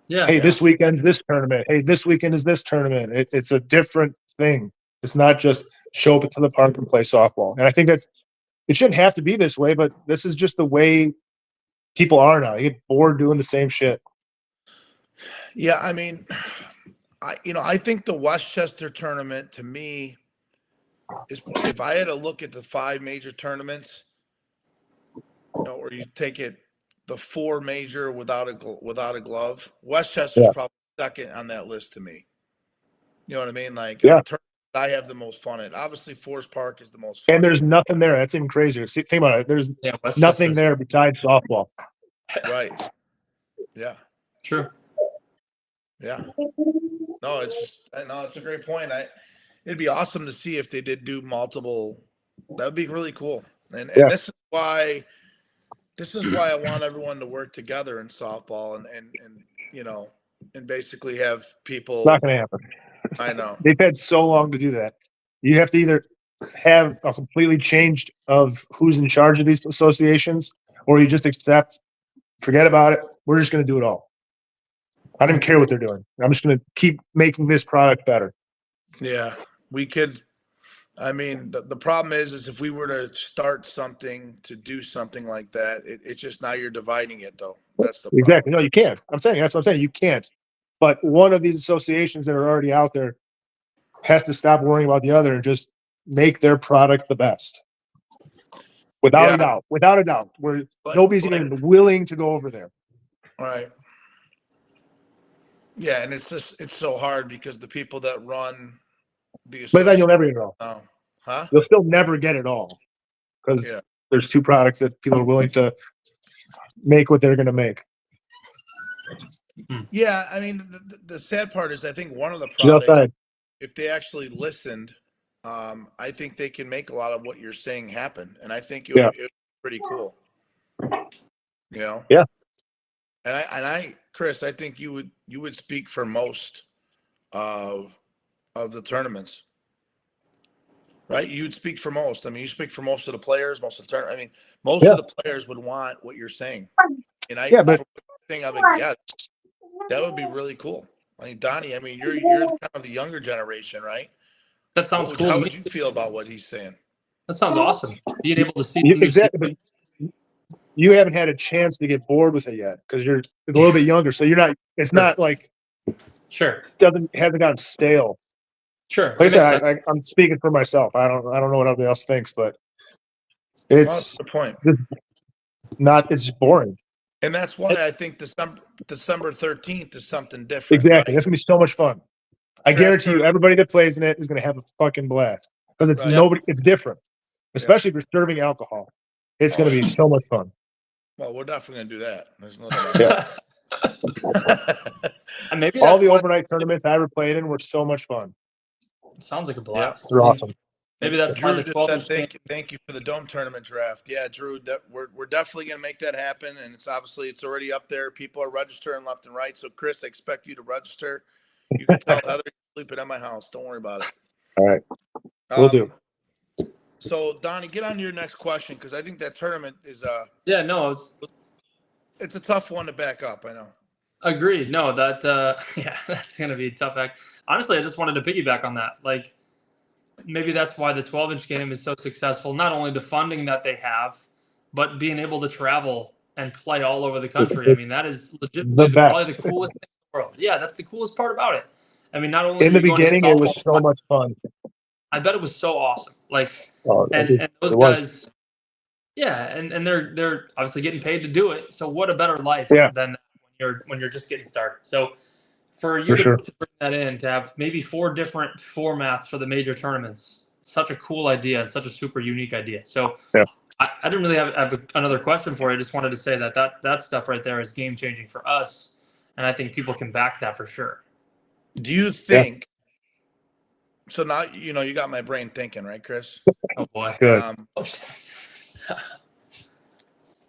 Yeah. Hey, this weekend's this tournament. Hey, this weekend is this tournament. It's a different thing. It's not just show up to the park and play softball. And I think it shouldn't have to be this way, but this is just the way people are now. You get bored doing the same shit. Yeah, I mean, I think the Westchester tournament to me is, if I had to look at the 5 major tournaments, or you take it the 4 major without a glove, Westchester's Yeah. probably second on that list to me. You know what I mean? Like, Yeah. tournament I have the most fun at. Obviously, Forest Park is the most fun. And there's nothing there. That's even crazier. See, think about it. There's Westchester's nothing there besides softball. Right. Yeah. True. Yeah. No, it's a great point. It'd be awesome to see if they did do multiple. That would be really cool. And Yeah. this is why I want everyone to work together in softball and basically have people. It's not going to happen. I know. They've had so long to do that. You have to either have a completely changed of who's in charge of these associations, or you just forget about it. We're just going to do it all. I don't even care what they're doing. I'm just going to keep making this product better. Yeah, we could. I mean, the problem is if we were to start something to do something like that, it's just now you're dividing it, though. That's the problem. Exactly. No, you can't. That's what I'm saying. You can't. But one of these associations that are already out there has to stop worrying about the other and just make their product the best. Without a doubt. Without a doubt. Where nobody's even willing to go over there. All right. Yeah, and it's so hard because the people that run the But then you'll never get it all. Oh, huh? You'll still never get it all because there's 2 products that people are willing to make what they're going to make. Yeah, I mean, the sad part is I think one of the products, if they actually listened, I think they can make a lot of what you're saying happen, and I think it would be pretty cool. Yeah. And I, Chris, I think you would speak for most of the tournaments, right? You'd speak for most. I mean, you speak for most of the players, most of the tournament. I mean, most of the players would want what you're saying, and that would be really cool. I mean, Donnie, I mean, you're kind of the younger generation, right? That sounds cool. How would you feel about what he's saying? That sounds awesome. Being able to see exactly. But you haven't had a chance to get bored with it yet because you're a little bit younger, so you're not. It's not like hasn't gotten stale. Sure. Like I said, I'm speaking for myself. I don't know what everybody else thinks, but it's the point. It's just boring. And that's why I think December 13th is something different. Exactly. Right? That's gonna be so much fun. I guarantee you, everybody that plays in it is gonna have a fucking blast because it's it's different, especially if you're serving alcohol. It's gonna be so much fun. Well, we're definitely gonna do that. There's no doubt. And maybe all the overnight tournaments I ever played in were so much fun. Sounds like a blast. They're awesome. Maybe that's Drew just said thank you for the dome tournament draft. Yeah, Drew, we're definitely gonna make that happen, and it's already up there. People are registering left and right. So Chris, I expect you to register. You can tell Heather sleeping at my house. Don't worry about it. All right, we'll do. So Donnie, get on to your next question because I think that tournament is it's a tough one to back up. I know. Agreed. No, that's gonna be a tough act. Honestly, I just wanted to piggyback on that. Like, maybe that's why the 12-inch game is so successful. Not only the funding that they have, but being able to travel and play all over the country. I mean, that is legitimately probably the coolest thing in the world. Yeah, that's the coolest part about it. I mean, not only in the beginning, it was so much fun. I bet it was so awesome. Like, and those guys, and they're obviously getting paid to do it. So what a better life than when you're just getting started. So for you to bring that in, to have maybe 4 different formats for the major tournaments, such a cool idea and such a super unique idea. So I didn't really have another question for you. I just wanted to say that stuff right there is game changing for us, and I think people can back that for sure. Do you think? So now you got my brain thinking, right, Chris? Oh boy. Good.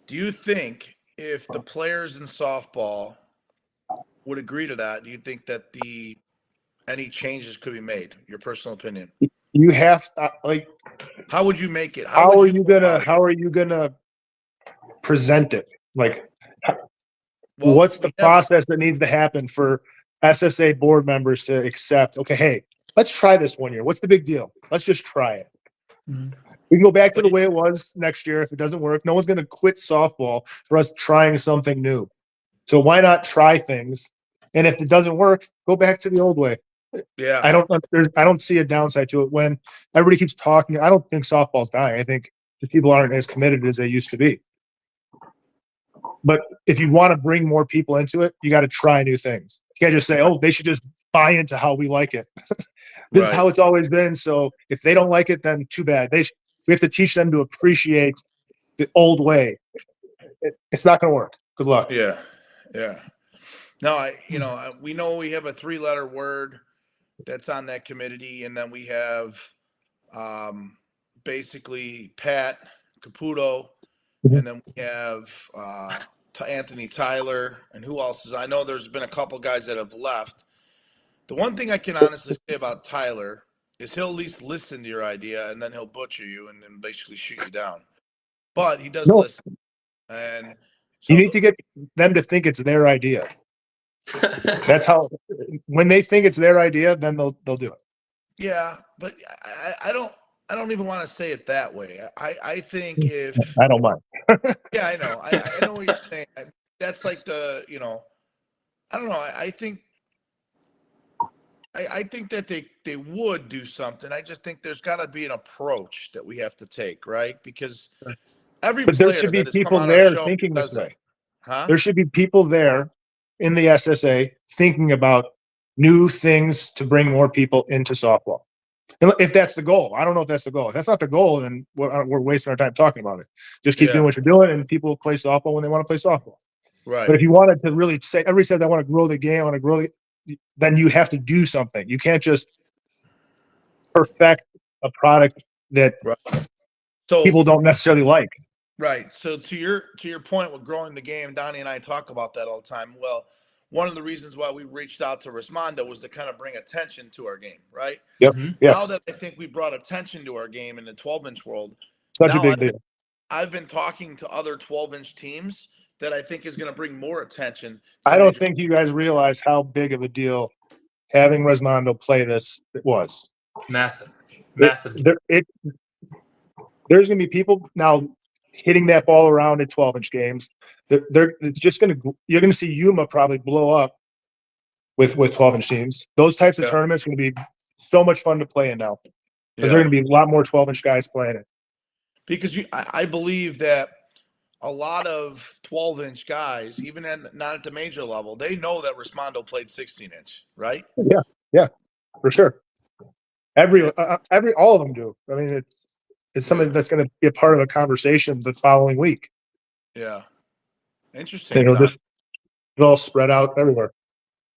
Do you think if the players in softball would agree to that, do you think that the any changes could be made? Your personal opinion. You have like, How would you make it? how would are you you go gonna about it? how are you gonna present it? Like, Well, what's the we have process that needs to happen for SSA board members to accept? Okay, hey, let's try this one year. What's the big deal? Let's just try it. Mhm. We can go back to But the way it was next year. If it doesn't work, no one's going to quit softball for us trying something new. So why not try things? And if it doesn't work, go back to the old way. yeah, I don't see a downside to it when everybody keeps talking. I don't think softball's dying. I think the people aren't as committed as they used to be. But if you want to bring more people into it, you got to try new things. You can't just say, "Oh, they should just buy into how we like it." This is right. how it's always been. So if they don't like it, then too bad. We have to teach them to appreciate the old way. It's not going to work. Good luck. Yeah, yeah. No, we know we have a 3-letter word that's on that committee, and then we have basically Pat Caputo, Mhm. and then we have Anthony Tyler, and who else is? I know there's been a couple guys that have left. The one thing I can honestly say about Tyler is he'll at least listen to your idea, and then he'll butcher you and then basically shoot you down. But he does No, listen, and you so need to get them to think it's their idea. That's how. When they think it's their idea, then they'll do it. yeah, but I don't even want to say it that way. I think if I don't mind. yeah, I know. I know what you're saying. That's like I don't know. I think that they would do something. I just think there's got to be an approach that we have to take, right? Because every But there player should be that has come people on our there show thinking this does it, way. huh? There should be people there in the SSA thinking about new things to bring more people into softball. If that's the goal, I don't know if that's the goal. If that's not the goal, then we're wasting our time talking about it. Just keep doing Yeah, what you're doing, and people play softball when they want to play softball. right. But if you wanted to really say, everybody said, I want to grow the game, I want to grow then you have to do something. You can't just perfect a product that Right. So people don't necessarily like. right. So to your point with growing the game, Donnie and I talk about that all the time. Well, one of the reasons why we reached out to Resmondo was to kind of bring attention to our game, right? Yep. Mhm. Now Yes. that I think we brought attention to our game in the 12-inch world, Such a now big deal. I've been talking to other 12-inch teams that I think is going to bring more attention to I the don't major. think you guys realize how big of a deal having Resmondo play this was. Massive, There, massive. there's going to be people now hitting that ball around at 12-inch games. It's just going to, you're going to see Yuma probably blow up with 12-inch teams. Those types of Yeah, tournaments are going to be so much fun to play in now. Because there are yeah. going to be a lot more 12-inch guys playing it. Because I believe that a lot of 12-inch guys, even not at the major level, they know that Resmondo played 16-inch, right? Yeah, yeah, for sure. All of them do. I mean, it's something Yeah, that's going to be a part of a conversation the following week. yeah. You Interesting, know, Don. this it all spread out everywhere.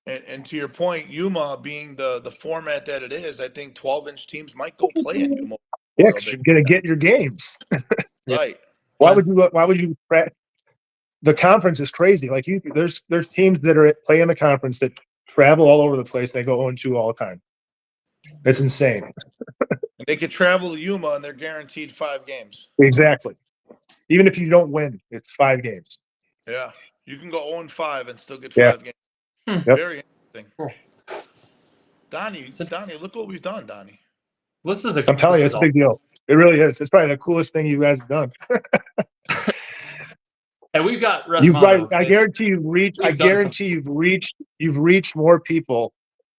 And to your point, Yuma being the format that it is, I think 12-inch teams might go play in Yuma Yeah, Memorial because Day. you're going to get your games. Yeah. Right. Why would you? Why would you? The conference is crazy. Like there's teams that are playing the conference that travel all over the place. They go 0-2 all the time. It's insane. And they could travel to Yuma and they're guaranteed 5 games. Exactly. Even if you don't win, it's 5 games. Yeah. You can go 0-5 and still get Yeah. 5 games. Hmm. Yep. Very interesting. Cool. Donnie, look what we've done, Donnie. This is I'm telling you, it's a big deal. It really is. It's probably the coolest thing you guys have done. And we've got You've right. Resmondo. I guarantee you've reached. I We've done guarantee you've reached. You've reached more people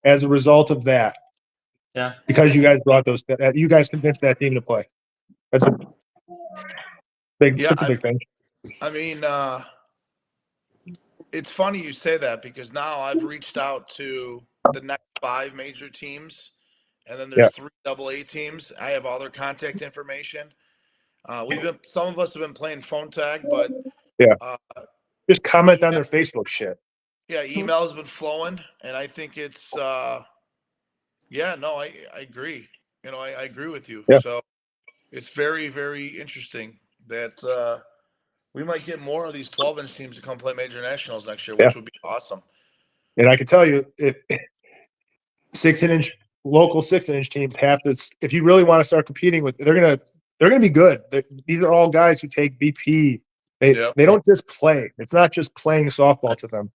as a result of that. Yeah. Because you guys brought those. You guys convinced that team to play. That's a big. Yeah, It's a big thing. I mean, it's funny you say that because now I've reached out to the next 5 major teams, and then there's Yeah. 3 AA teams. I have all their contact information. Some of us have been playing phone tag, but Yeah. uh, Just comment on their Facebook shit. yeah, email has been flowing, and I think it's yeah, no, I agree. I agree with you. Yeah. So it's very, very interesting that we might get more of these 12-inch teams to come play major nationals next year, which Yeah. would be awesome. And I can tell you, 6-inch local 6-inch teams have to. If you really want to start competing with, they're gonna be good. These are all guys who take BP. They don't just play. It's not just playing softball to them.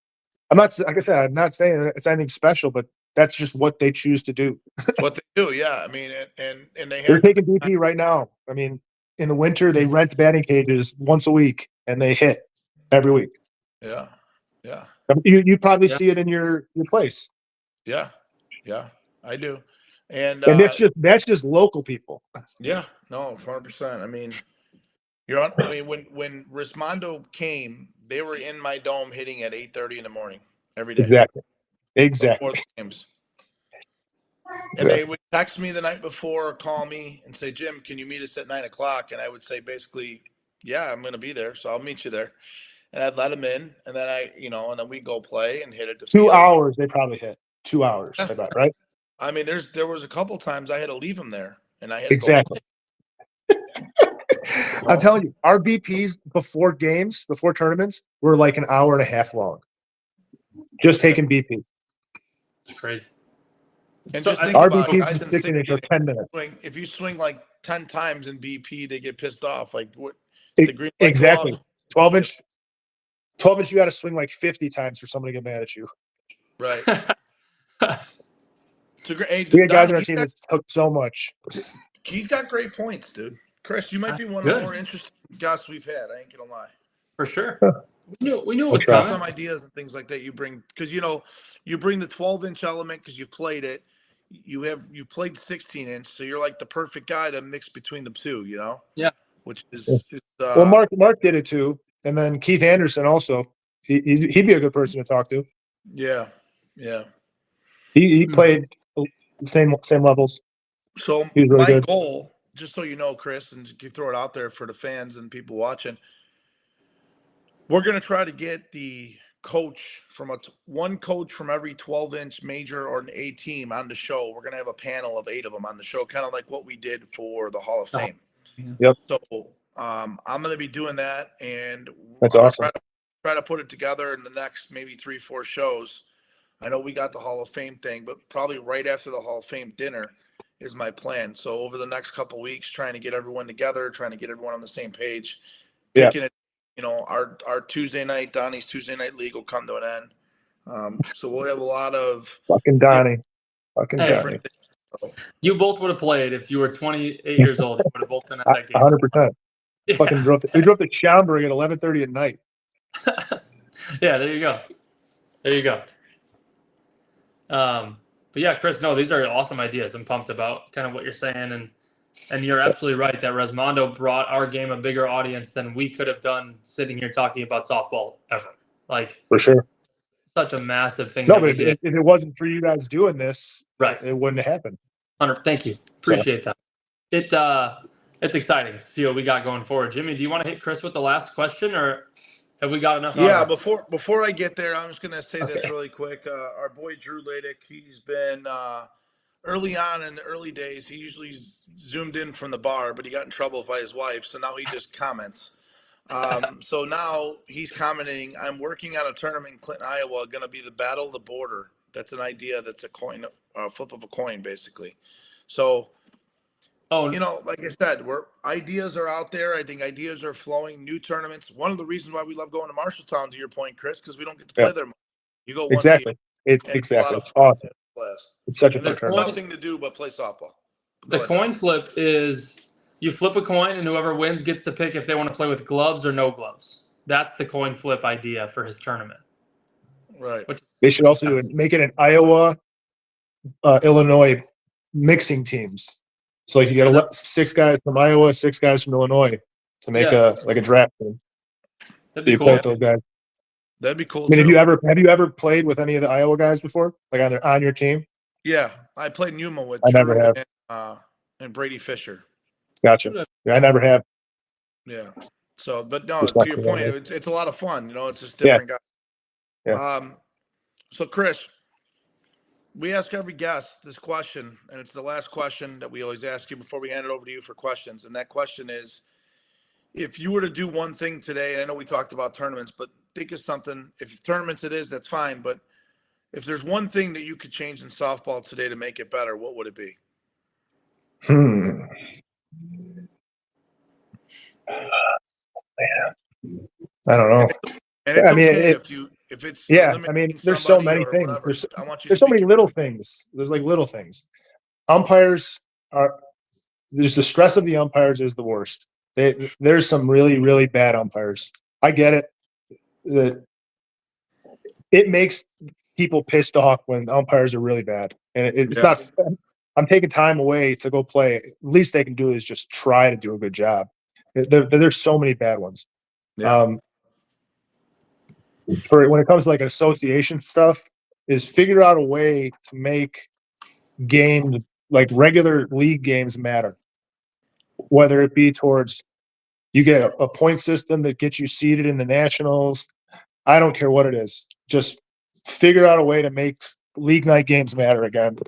I'm not, like I said, I'm not saying it's anything special, but that's just what they choose to do. What they do, yeah. I mean, and they They're have taking BP right now. I mean, in the winter, they rent batting cages once a week and they hit every week. yeah, yeah, You probably see it in your place. yeah, yeah. I do, and And that's just local people. yeah, no, 100%. I mean, you're on. I mean, when Rismondo came, they were in my dome hitting at 8:30 in the morning every day Exactly. before the games. And they would text me the night before or call me and say, Jim, can you meet us at 9:00? And I would say basically, yeah, I'm going to be there. So I'll meet you there. And I'd let them in. And then and then we go play and hit at the 2 field. hours they probably hit. 2 hours, I bet, right? I mean, there was a couple times I had to leave them there and I had to Exactly. go. I'm telling you, our BPs before games, before tournaments, were like an hour and a half long. Just taking BP. It's crazy. And So just think Our about BPs guys in in 6-inch are 10 minutes. if you swing like 10 times in BP, they get pissed off. Like what? The green light go Exactly. off. 12-inch, you got to swing like 50 times for somebody to get mad at you. Right. It's a great. Hey, We had guys on our Donnie, team that took so much. he's got great points, dude. Chris, you might be one of the more interesting guests we've had. I ain't gonna lie. For sure. We knew it was That's right. coming. Some ideas and things like that you bring because you bring the 12-inch element because you've played it. You've played 16-inch, so you're like the perfect guy to mix between the two. Yeah. Which is Well, Mark did it too, and then Keith Anderson also. He'd be a good person to talk to. yeah. He played the same levels. So He was really my good. goal, just so you know, Chris, and you throw it out there for the fans and people watching, we're going to try to get the coach from one coach from every 12-inch major or an A team on the show. We're going to have a panel of 8 of them on the show, kind of like what we did for the Hall of Fame. Yep. So I'm going to be doing that, and That's I'm gonna awesome. try to put it together in the next maybe 3-4 shows. I know we got the Hall of Fame thing, but probably right after the Hall of Fame dinner is my plan. So over the next couple of weeks, trying to get everyone together, trying to get everyone on the same page, picking it. Our Tuesday night, Donnie's Tuesday night league will come to an end. So we'll have a lot of Fucking Donnie. different things. You both would have played if you were 28 years old. You would have both been at that game. 100%. Yeah. Fucking we drove to Schaumburg at 11:30 at night. Yeah, there you go. But yeah, Chris, no, these are awesome ideas. I'm pumped about kind of what you're saying, and you're absolutely right that Resmondo brought our game a bigger audience than we could have done sitting here talking about softball ever. Like, for sure. Such a massive thing. No, that but we did. if it wasn't for you guys doing this, right, it wouldn't have happened. Hunter, thank you. Appreciate that. It's exciting to see what we got going forward. Jimmy, do you want to hit Chris with the last question, or have we got enough? Yeah, before I get there, I'm just gonna say this really quick. Our boy Drew Ladick, he's been early on in the early days. He usually zoomed in from the bar, but he got in trouble by his wife, so now he just comments. So now he's commenting, I'm working on a tournament in Clinton, Iowa, going to be the Battle of the Border. That's an idea. That's a coin, flip of a coin, basically. So, like I said, ideas are out there. I think ideas are flowing. New tournaments. One of the reasons why we love going to Marshalltown, to your point, Chris, because we don't get to play there much. You go once a year. Exactly. It's awesome. It's such a fun tournament. Nothing to do but play softball. The coin flip is you flip a coin and whoever wins gets to pick if they want to play with gloves or no gloves. That's the coin flip idea for his tournament. Right. They should also make it an Iowa, Illinois mixing teams. So like you get 6 guys from Iowa, 6 guys from Illinois to make a draft team. That'd be so you cool. play with those guys. That'd be cool. I mean, have you ever played with any of the Iowa guys before? Like on your team? Yeah, I played Numa with I never have. And Brady Fisher. Gotcha. Yeah, I never have. Yeah. So, but no, to your point, it's a lot of fun. It's just different guys. Yeah. So Chris, we ask every guest this question, and it's the last question that we always ask you before we hand it over to you for questions. And that question is, if you were to do one thing today, and I know we talked about tournaments, but think of something. If tournaments it is, that's fine. But If there's one thing that you could change in softball today to make it better, what would it be? I don't know. And it's I mean, okay if it's yeah. I eliminating mean, there's so somebody many or things. whatever. I want you to There's so speak many your little things. There's like little things. Umpires are. There's the stress of the umpires is the worst. There's some really, really bad umpires. I get it. That it makes people pissed off when umpires are really bad, and it's Yeah. not. I'm taking time away to go play. At least they can do is just try to do a good job. There's so many bad ones. Yeah. For when it comes to like association stuff, is figure out a way to make games like regular league games matter. Whether it be towards you get a point system that gets you seated in the nationals. I don't care what it is. Just figure out a way to make league night games matter again.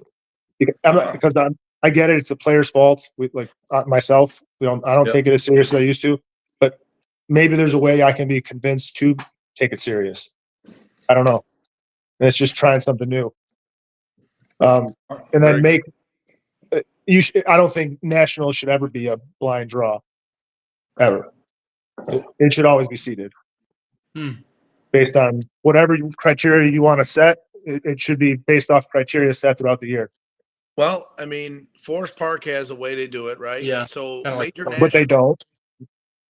I get it. It's the player's fault. Myself, I don't Yep. take it as serious as I used to. But maybe there's a way I can be convinced to take it serious. I don't know. And it's just trying something new. And then Very I don't think nationals should ever be a blind draw. Ever. It should always be seeded. Based on whatever criteria you want to set. It should be based off criteria set throughout the year. Well, I mean, Forest Park has a way they do it, right? Yeah, So kinda like major But But they national. don't.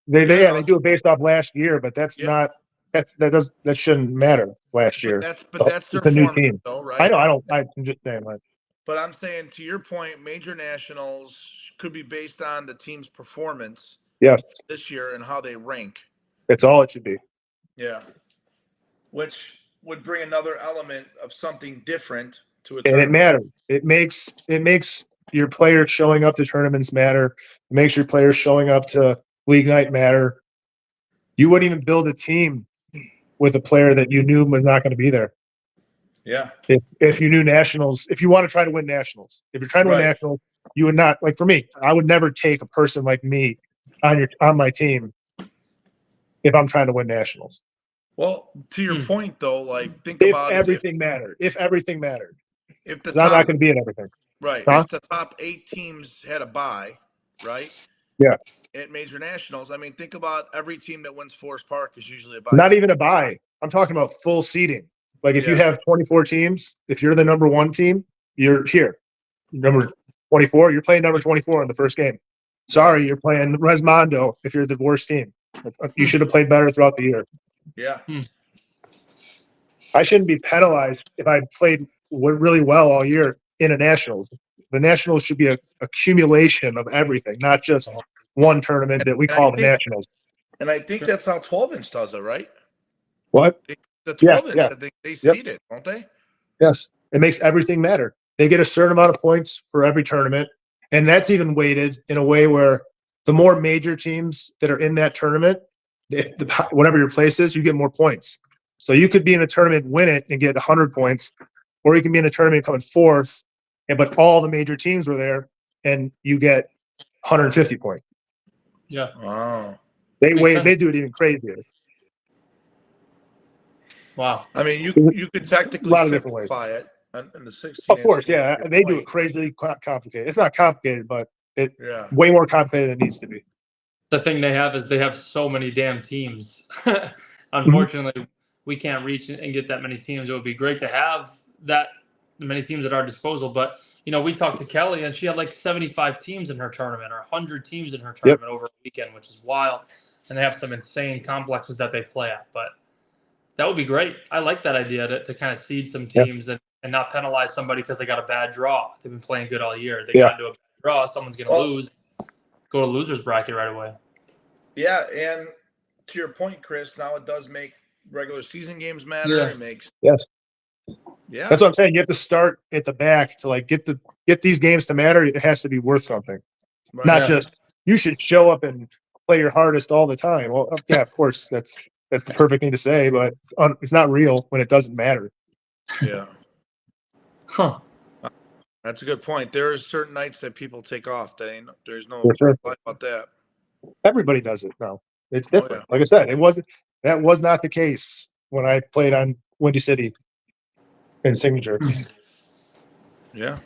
They Yeah. do it based off last year, but that's Yeah. not that shouldn't matter last year. But that's their It's a new format, team. though, I right? know. I'm just saying. Like, But I'm saying to your point, major nationals could be based on the team's performance yes, this year and how they rank. that's all it should be. Yeah. Which would bring another element of something different to a And it tournament. matters. It makes your players showing up to tournaments matter. It makes your players showing up to league night matter. You wouldn't even build a team with a player that you knew was not going to be there. Yeah. If you knew nationals, if you want to try to win nationals, if you're trying to win Right. nationals, you would not, like for me, I would never take a person like me on my team if I'm trying to win nationals. Well, to your point, though, like think If about it. everything mattered, if everything mattered, If the 'cause I'm not top going to be in everything. right, Huh? if the top 8 teams had a bye, right? Yeah. At major nationals, I mean, think about every team that wins Forest Park is usually a bye. Not team. even a bye. I'm talking about full seeding. Like if you Yeah. have 24 teams, if you're the number 1 team, you're here. Number 24, you're playing number 24 in the first game. Sorry, you're playing Resmondo if you're the worst team. You should have played better throughout the year. Yeah. I shouldn't be penalized if I played really well all year in a nationals. The nationals should be a accumulation of everything, not just one tournament that we And I call the think- nationals. And I think that's how 12-inch does it, right? What? The Yeah, 12-inch, yeah. I think they Yep. seed it, don't they? Yes. It makes everything matter. They get a certain amount of points for every tournament. And that's even weighted in a way where the more major teams that are in that tournament, whatever your place is, you get more points. So you could be in a tournament, win it, and get 100 points, or you can be in a tournament coming fourth, but all the major teams were there, and you get 150 points. Yeah. Oh. They Makes sense. they do it even crazier. Wow. I mean, you could A technically lot of different ways. simplify it in the 16. Of course, yeah, your they do it point. crazily complicated. It's not complicated, but it Yeah. way more complicated than it needs to be. The thing they have is they have so many damn teams. Unfortunately, we can't reach and get that many teams. It would be great to have that many teams at our disposal. But, we talked to Kelly, and she had like 75 teams in her tournament or 100 teams in her tournament over a weekend, which is wild. And they have some insane complexes that they play at. But that would be great. I like that idea to kind of seed some teams and not penalize somebody because they got a bad draw. They've been playing good all year. They got into a bad draw. Someone's going to lose. Go to loser's bracket right away. Yeah, and to your point, Chris, now it does make regular season games matter. Yeah. It makes Yes. Yeah. That's what I'm saying. You have to start at the back to like get these games to matter. It has to be worth something, Right. not just you should show up and play your hardest all the time. Well, yeah, of course that's the perfect thing to say, but it's not real when it doesn't matter. Yeah. Huh. That's a good point. There are certain nights that people take off. There's no For sure. lie about that. Everybody does it now. It's different. yeah. Like I said, that was not the case when I played on Windy City. in signature. Yeah.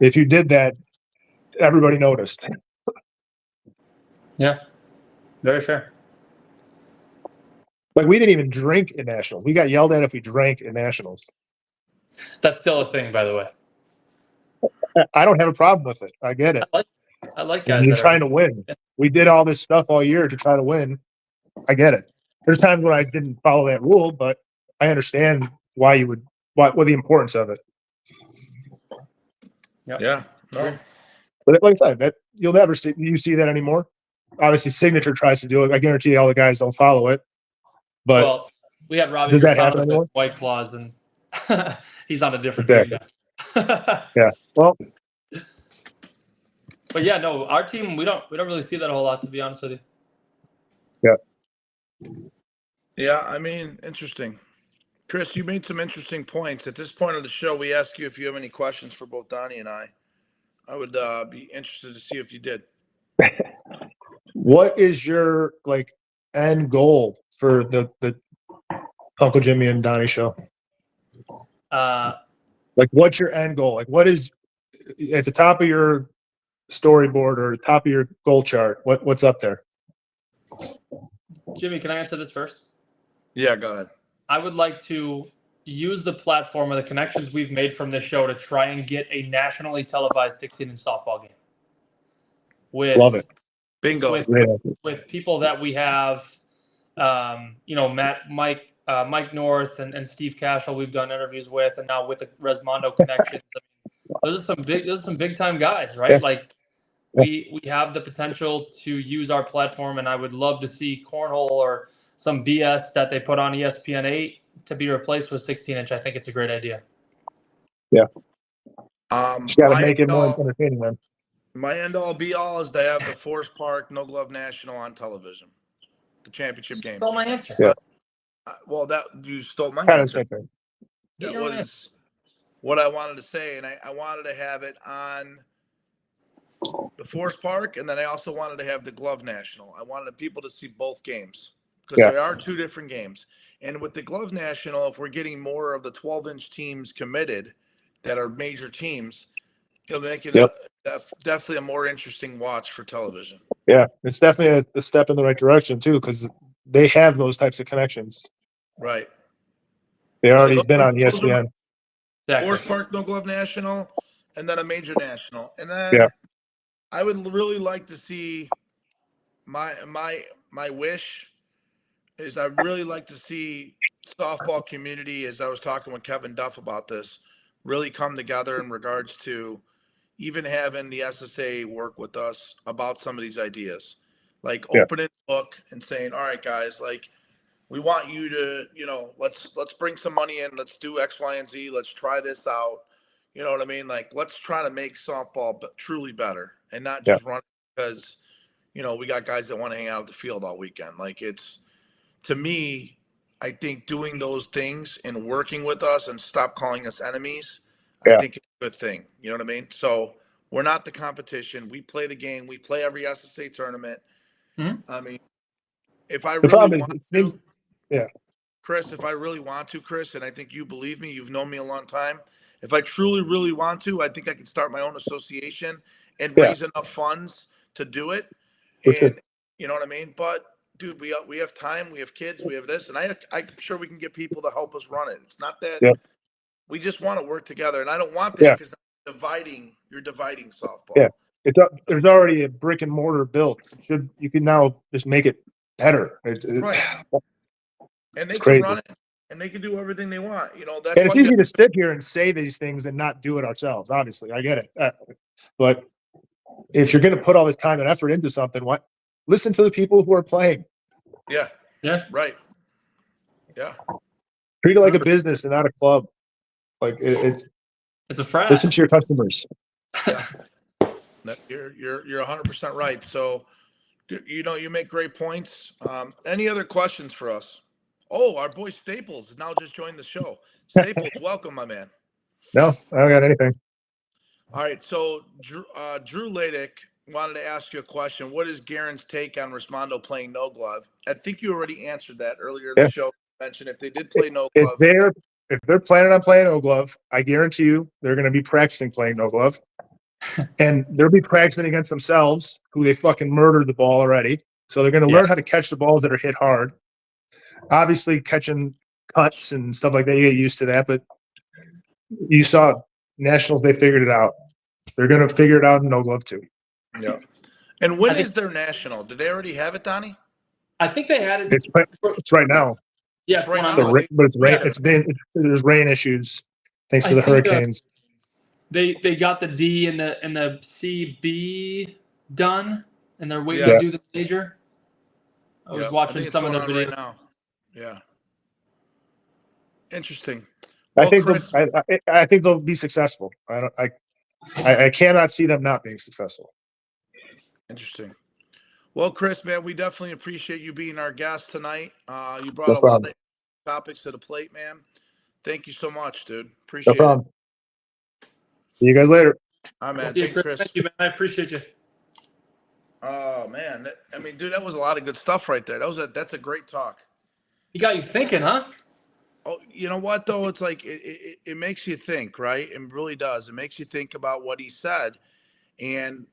If you did that, everybody noticed. Yeah, very fair. Like we didn't even drink in nationals. We got yelled at if we drank in nationals. That's still a thing, by the way. I don't have a problem with it. I get it. I like When guys you're that trying are. to win. We did all this stuff all year to try to win. I get it. There's times when I didn't follow that rule, but I understand why you would, what the importance of it. Yeah. No. But like I said, that you'll never see that anymore. Obviously, signature tries to do it. I guarantee all the guys don't follow it. But Well, we had Robbie does that happen Grifano with anymore? White Claws, and he's on a different Exactly. team now. Yeah. Well, But yeah, no, our team we don't really see that a whole lot, to be honest with you. Yeah. I mean, interesting. Chris, you made some interesting points. At this point of the show, we ask you if you have any questions for both Donnie and I. I would be interested to see if you did. what is your like end goal for the Uncle Jimmy and Donnie show? Like, what's your end goal? Like, what is at the top of your storyboard or the top of your goal chart? What's up there? Jimmy, can I answer this first? Yeah, go ahead. I would like to use the platform or the connections we've made from this show to try and get a nationally televised 16-inch softball game. Love it. Bingo. With people that we have, Mike North and Steve Cashel, we've done interviews with, and now with the Resmondo connections. I mean, those are some big time guys, right? Yeah. Like we have the potential to use our platform, and I would love to see cornhole or some BS that they put on ESPN 8 to be replaced with 16-inch. I think it's a great idea. Yeah. Just got to make it more all, entertaining, man. My end all be all is to have the Forest Park No Glove National on television, the championship game. Stole my answer. Yeah. Well, that you stole my Kind of answer. same thing. That was what I wanted to say, and I wanted to have it on the Forest Park, and then I also wanted to have the Glove National. I wanted people to see both games because they are two different games. And with the Glove National, if we're getting more of the 12-inch teams committed that are major teams, it'll make it definitely a more interesting watch for television. Yeah, it's definitely a step in the right direction too, because they have those types of connections. Right. They already been on ESPN. Forest Park No Glove National, and then a major national, and then I would really like to see my wish is I'd really like to see softball community, as I was talking with Kevin Duff about this, really come together in regards to even having the SSA work with us about some of these ideas, like opening the book and saying, all right, guys, like we want you to, let's bring some money in. Let's do X, Y, and Z. Let's try this out. You know what I mean? Like, let's try to make softball truly better and not just run because, we got guys that want to hang out at the field all weekend. Like to me, I think doing those things and working with us and stop calling us enemies, I think it's a good thing. You know what I mean? So we're not the competition. We play the game. We play every SSA tournament. Mm-hmm. I mean, if I really want to, yeah, Chris, if I really want to, Chris, and I think you believe me, you've known me a long time. If I truly, really want to, I think I can start my own association and raise enough funds to do it. And you know what I mean? But dude, we have time, we have kids, we have this, and I'm sure we can get people to help us run it. It's not that we just want to work together, and I don't want that because you're dividing softball. Yeah, there's already a brick and mortar built. You can now just make it better. It's right. And they can crazy. run it, and they can do everything they want. That's and it's easy to sit here and say these things and not do it ourselves. Obviously, I get it. But if you're going to put all this time and effort into something, listen to the people who are playing. Yeah. Yeah. Right. Yeah. Treat it like a business and not a club. Like it's a frat. Listen to your customers. Yeah. You're 100% right. So, you make great points. Any other questions for us? Oh, our boy Staples has now just joined the show. Staples, welcome, my man. No, I don't got anything. All right. So Drew Ladick wanted to ask you a question. What is Geron's take on Resmondo playing no glove? I think you already answered that earlier in the show. You mentioned if they did play no glove. if they're planning on playing no glove, I guarantee you they're going to be practicing playing no glove, and they'll be practicing against themselves, who they fucking murdered the ball already. So they're going to learn how to catch the balls that are hit hard. Obviously, catching cuts and stuff like that, you get used to that. But you saw Nationals; they figured it out. They're going to figure it out in no glove too. Yeah. And when is their national? Did they already have it, Donnie? I think they had it. It's right now. Yeah, It's right it's now. But it's rain. There's rain issues thanks to the hurricanes. They got the D and the CB done, and they're waiting Yeah. to do the major. I was watching some of the videos right now. Yeah. Interesting. I Well, think Chris, I think they'll be successful. I cannot see them not being successful. interesting. Well, Chris, man, we definitely appreciate you being our guest tonight. You brought No a lot problem. of topics to the plate, man. Thank you so much, dude. No Appreciate it. problem. See you guys later. All right, man. Yeah, Thank you, Chris. Thank you, man. I appreciate you. Oh man, I mean, dude, that was a lot of good stuff right there. That's a great talk. He got you thinking, huh? Oh, you know what though? It's like it makes you think, right? It really does. It makes you think about what he said, and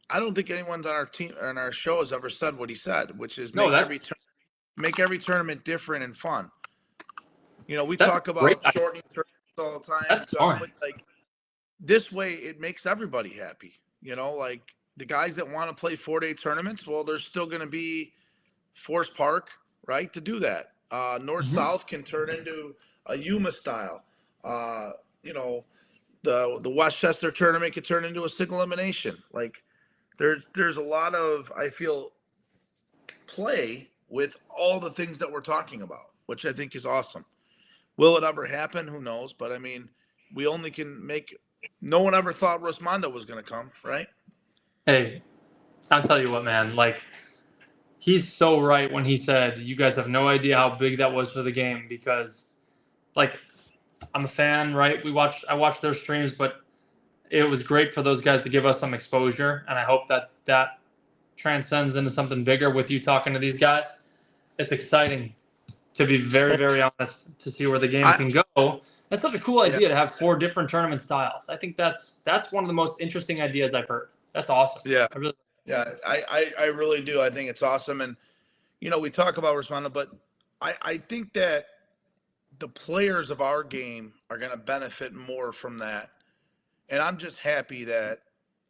I don't think anyone's on our team on our show has ever said what he said, which is make every tournament different and fun. You know, we talk about shortening tournaments all the time. That's fine. But like this way, it makes everybody happy. You know, like the guys that want to play 4-day tournaments, well, there's still going to be Forest Park, right, to do that. North-South can turn into a Yuma style. You know, the Westchester tournament could turn into a single elimination. Like there's a lot of, I feel, play with all the things that we're talking about, which I think is awesome. Will it ever happen? Who knows? But I mean, we only can make. No one ever thought Rosmondo was going to come, right? Hey, I'll tell you what, man. Like, he's so right when he said, "You guys have no idea how big that was for the game." Because, like, I'm a fan, right? I watched their streams, but it was great for those guys to give us some exposure, and I hope that transcends into something bigger with you talking to these guys. It's exciting, to be very, very honest, to see where the game can go. That's such a cool idea to have 4 different tournament styles. I think that's one of the most interesting ideas I've heard. That's awesome. Yeah. I really do. I think it's awesome. And, you know, we talk about Rosmondo, but I think that the players of our game are going to benefit more from that. And I'm just happy that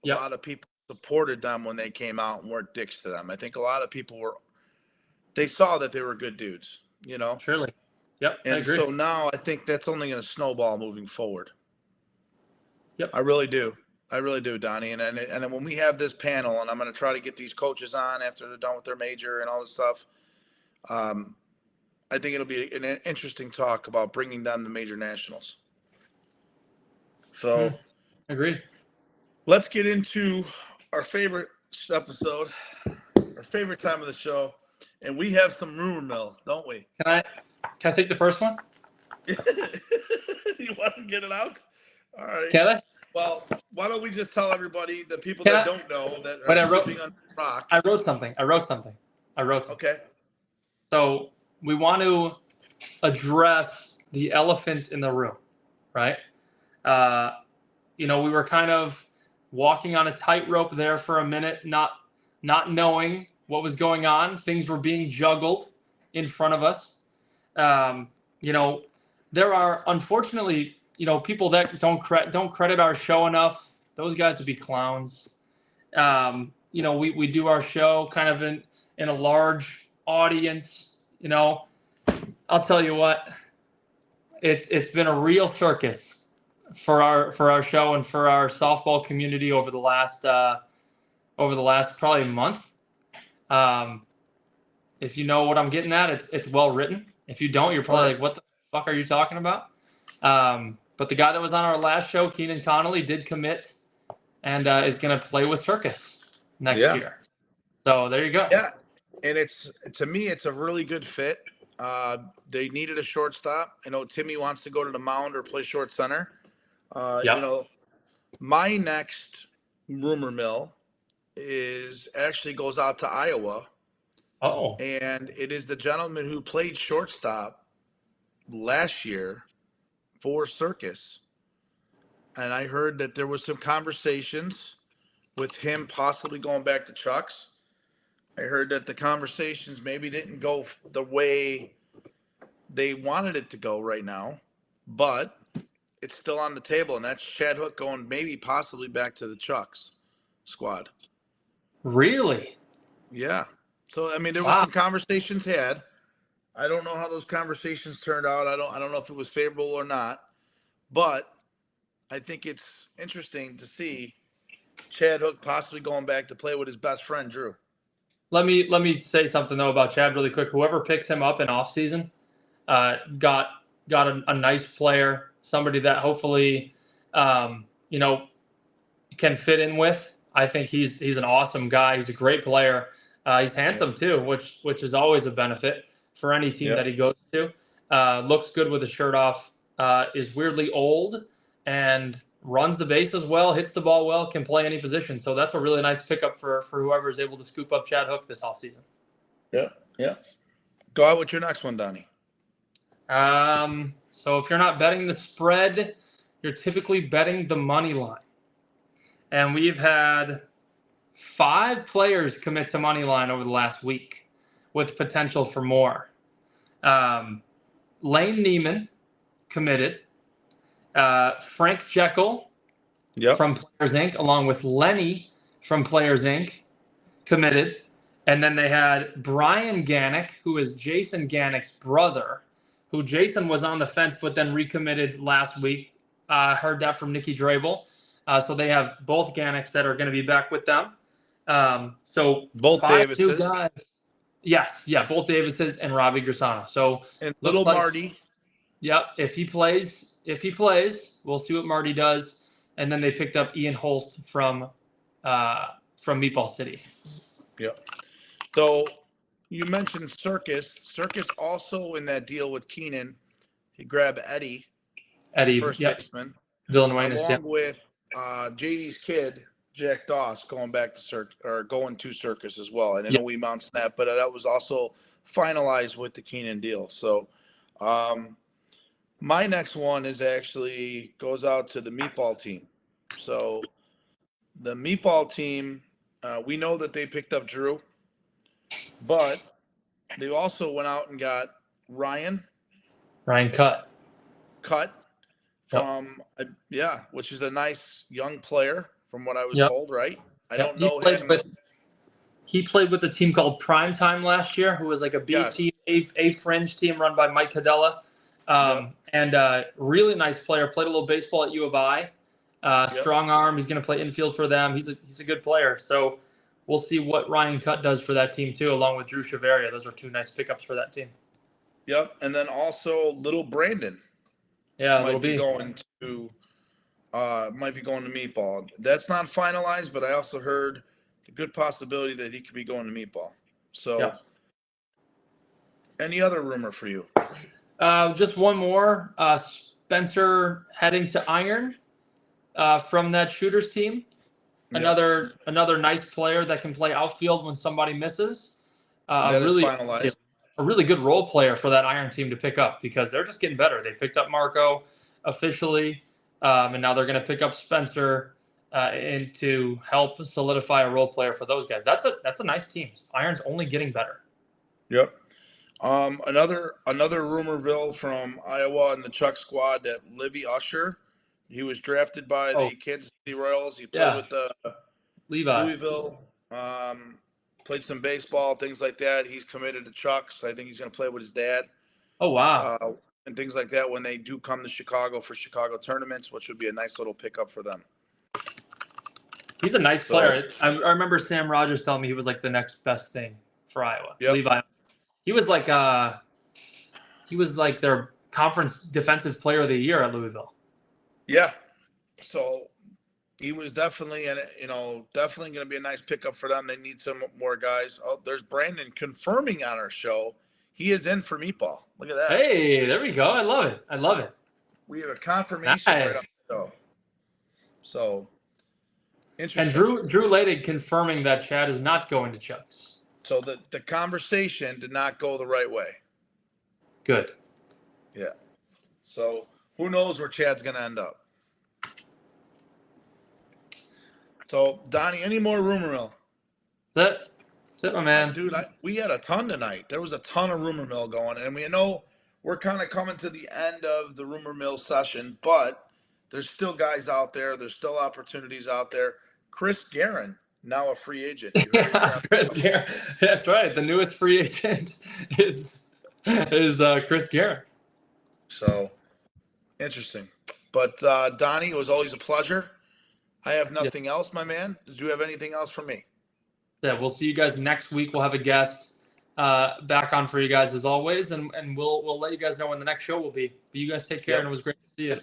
a lot of people supported them when they came out and weren't dicks to them. I think a lot of people they saw that they were good dudes, you know? Surely. Yep. And I agree. so now I think that's only going to snowball moving forward. Yep. I really do, Donnie. And then when we have this panel, and I'm going to try to get these coaches on after they're done with their major and all this stuff, I think it'll be an interesting talk about bringing down the major nationals. So, agreed. Let's get into our favorite episode, our favorite time of the show, and we have some rumor mill, don't we? Can I take the first one? You want to get it out? All right. Can I? Well, why don't we just tell everybody, the people that don't know, that But are sleeping on the rock. I wrote something. Okay. So we want to address the elephant in the room, right? You know, we were kind of walking on a tightrope there for a minute, not knowing what was going on. Things were being juggled in front of us. You know, there are unfortunately, you know, people that don't credit our show enough. Those guys would be clowns. You know, we do our show kind of in a large audience. You know, I'll tell you what, it's been a real circus for our show and for our softball community over the last probably month. If you know what I'm getting at, it's well written. If you don't, you're probably like, what the fuck are you talking about? But the guy that was on our last show, Keenan Connolly, did commit and is going to play with Circus next year. So there you go. Yeah, and to me, it's a really good fit. They needed a shortstop. I know Timmy wants to go to the mound or play short center. You know, my next rumor mill actually goes out to Iowa. Oh. And it is the gentleman who played shortstop last year for Circus. And I heard that there was some conversations with him possibly going back to Chuck's. I heard that the conversations maybe didn't go the way they wanted it to go right now, but it's still on the table, and that's Chad Hook going maybe possibly back to the Chucks squad. Really? Yeah. So I mean, there was some conversations had. I don't know how those conversations turned out. I don't know if it was favorable or not, but I think it's interesting to see Chad Hook possibly going back to play with his best friend Drew. Let me say something though about Chad really quick. Whoever picks him up in off season, got a nice player, somebody that hopefully, can fit in with. I think he's an awesome guy. He's a great player. He's handsome too, which is always a benefit for any team that he goes to. Looks good with the shirt off. Is weirdly old and runs the bases well, hits the ball well, can play any position. So that's a really nice pickup for whoever is able to scoop up Chad Hook this offseason. Yeah. Go out with your next one, Donnie. So if you're not betting the spread, you're typically betting the money line. And we've had 5 players commit to money line over the last week with potential for more. Lane Neiman committed. Frank Jekyll from Players Inc., along with Lenny from Players Inc., committed. And then they had Brian Ganick, who is Jason Ganick's brother, who Jason was on the fence but then recommitted last week. Heard that from Nikki Drabel. So they have both Ganicks that are going to be back with them. So both Davises. Guys. Yes, both Davises and Robbie Grisano. So and little Marty. Yep, if he plays, we'll see what Marty does. And then they picked up Ian Holst from Meatball City. Yep. So you mentioned Circus. Circus also in that deal with Keenan, he grabbed Eddie, first baseman, along with JD's kid, Jack Doss, going back to going to Circus as well. I didn't know we Mount Snap, but that was also finalized with the Keenan deal. So my next one is actually goes out to the Meatball team. So the Meatball team, we know that they picked up Drew, but they also went out and got Ryan Cut from which is a nice young player from what I was told, right? I don't know him. He played with a team called Primetime last year, who was like a B team, a fringe team run by Mike Cadella. And really nice player. Played a little baseball at U of I. Strong arm. He's going to play infield for them. He's a good player. So we'll see what Ryan Cut does for that team too, along with Drew Chaveria. Those are 2 nice pickups for that team. Yep, and then also little Brandon. Might be going to Meatball. That's not finalized, but I also heard a good possibility that he could be going to Meatball. So, any other rumor for you? Just one more. Spencer heading to Iron from that Shooters team. Another nice player that can play outfield when somebody misses. That is finalized. A really good role player for that Iron team to pick up because they're just getting better. They picked up Marco officially, and now they're going to pick up Spencer and to help solidify a role player for those guys. That's a nice team. Iron's only getting better. Yep. Another rumorville from Iowa and the Chuck squad that Livy Usher, he was drafted by the Kansas City Royals. He played with the Louisville. Played some baseball, things like that. He's committed to Chuck's. I think he's going to play with his dad. Oh, wow. And things like that when they do come to Chicago for Chicago tournaments, which would be a nice little pickup for them. He's a nice player. I remember Sam Rogers telling me he was like the next best thing for Iowa. Levi. He was like their conference defensive player of the year at Louisville. Yeah. So he was definitely going to be a nice pickup for them. They need some more guys. Oh, there's Brandon confirming on our show. He is in for Meatball. Look at that. Hey, there we go. I love it. We have a confirmation right on the show. So, interesting. And Drew Laydig confirming that Chad is not going to Chuck's. So the conversation did not go the right way. Good. Yeah. So who knows where Chad's going to end up. So, Donnie, any more rumor mill? That's it, my man. Dude, we had a ton tonight. There was a ton of rumor mill going, and we know we're kind of coming to the end of the rumor mill session, but there's still guys out there. There's still opportunities out there. Chris Geron, now a free agent. Yeah, Chris Geron. That's right. The newest free agent is Chris Geron. So, interesting. But, Donnie, it was always a pleasure. I have nothing else, my man. Do you have anything else for me? Yeah, we'll see you guys next week. We'll have a guest back on for you guys as always, and we'll let you guys know when the next show will be. But you guys take care, and it was great to see you.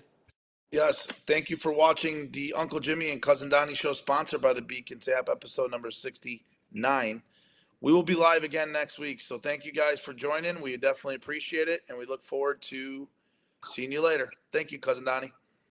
Yes, thank you for watching the Uncle Jimmy and Cousin Donnie show, sponsored by the Beacon Tap, episode number 69. We will be live again next week, so thank you guys for joining. We definitely appreciate it, and we look forward to seeing you later. Thank you, Cousin Donnie.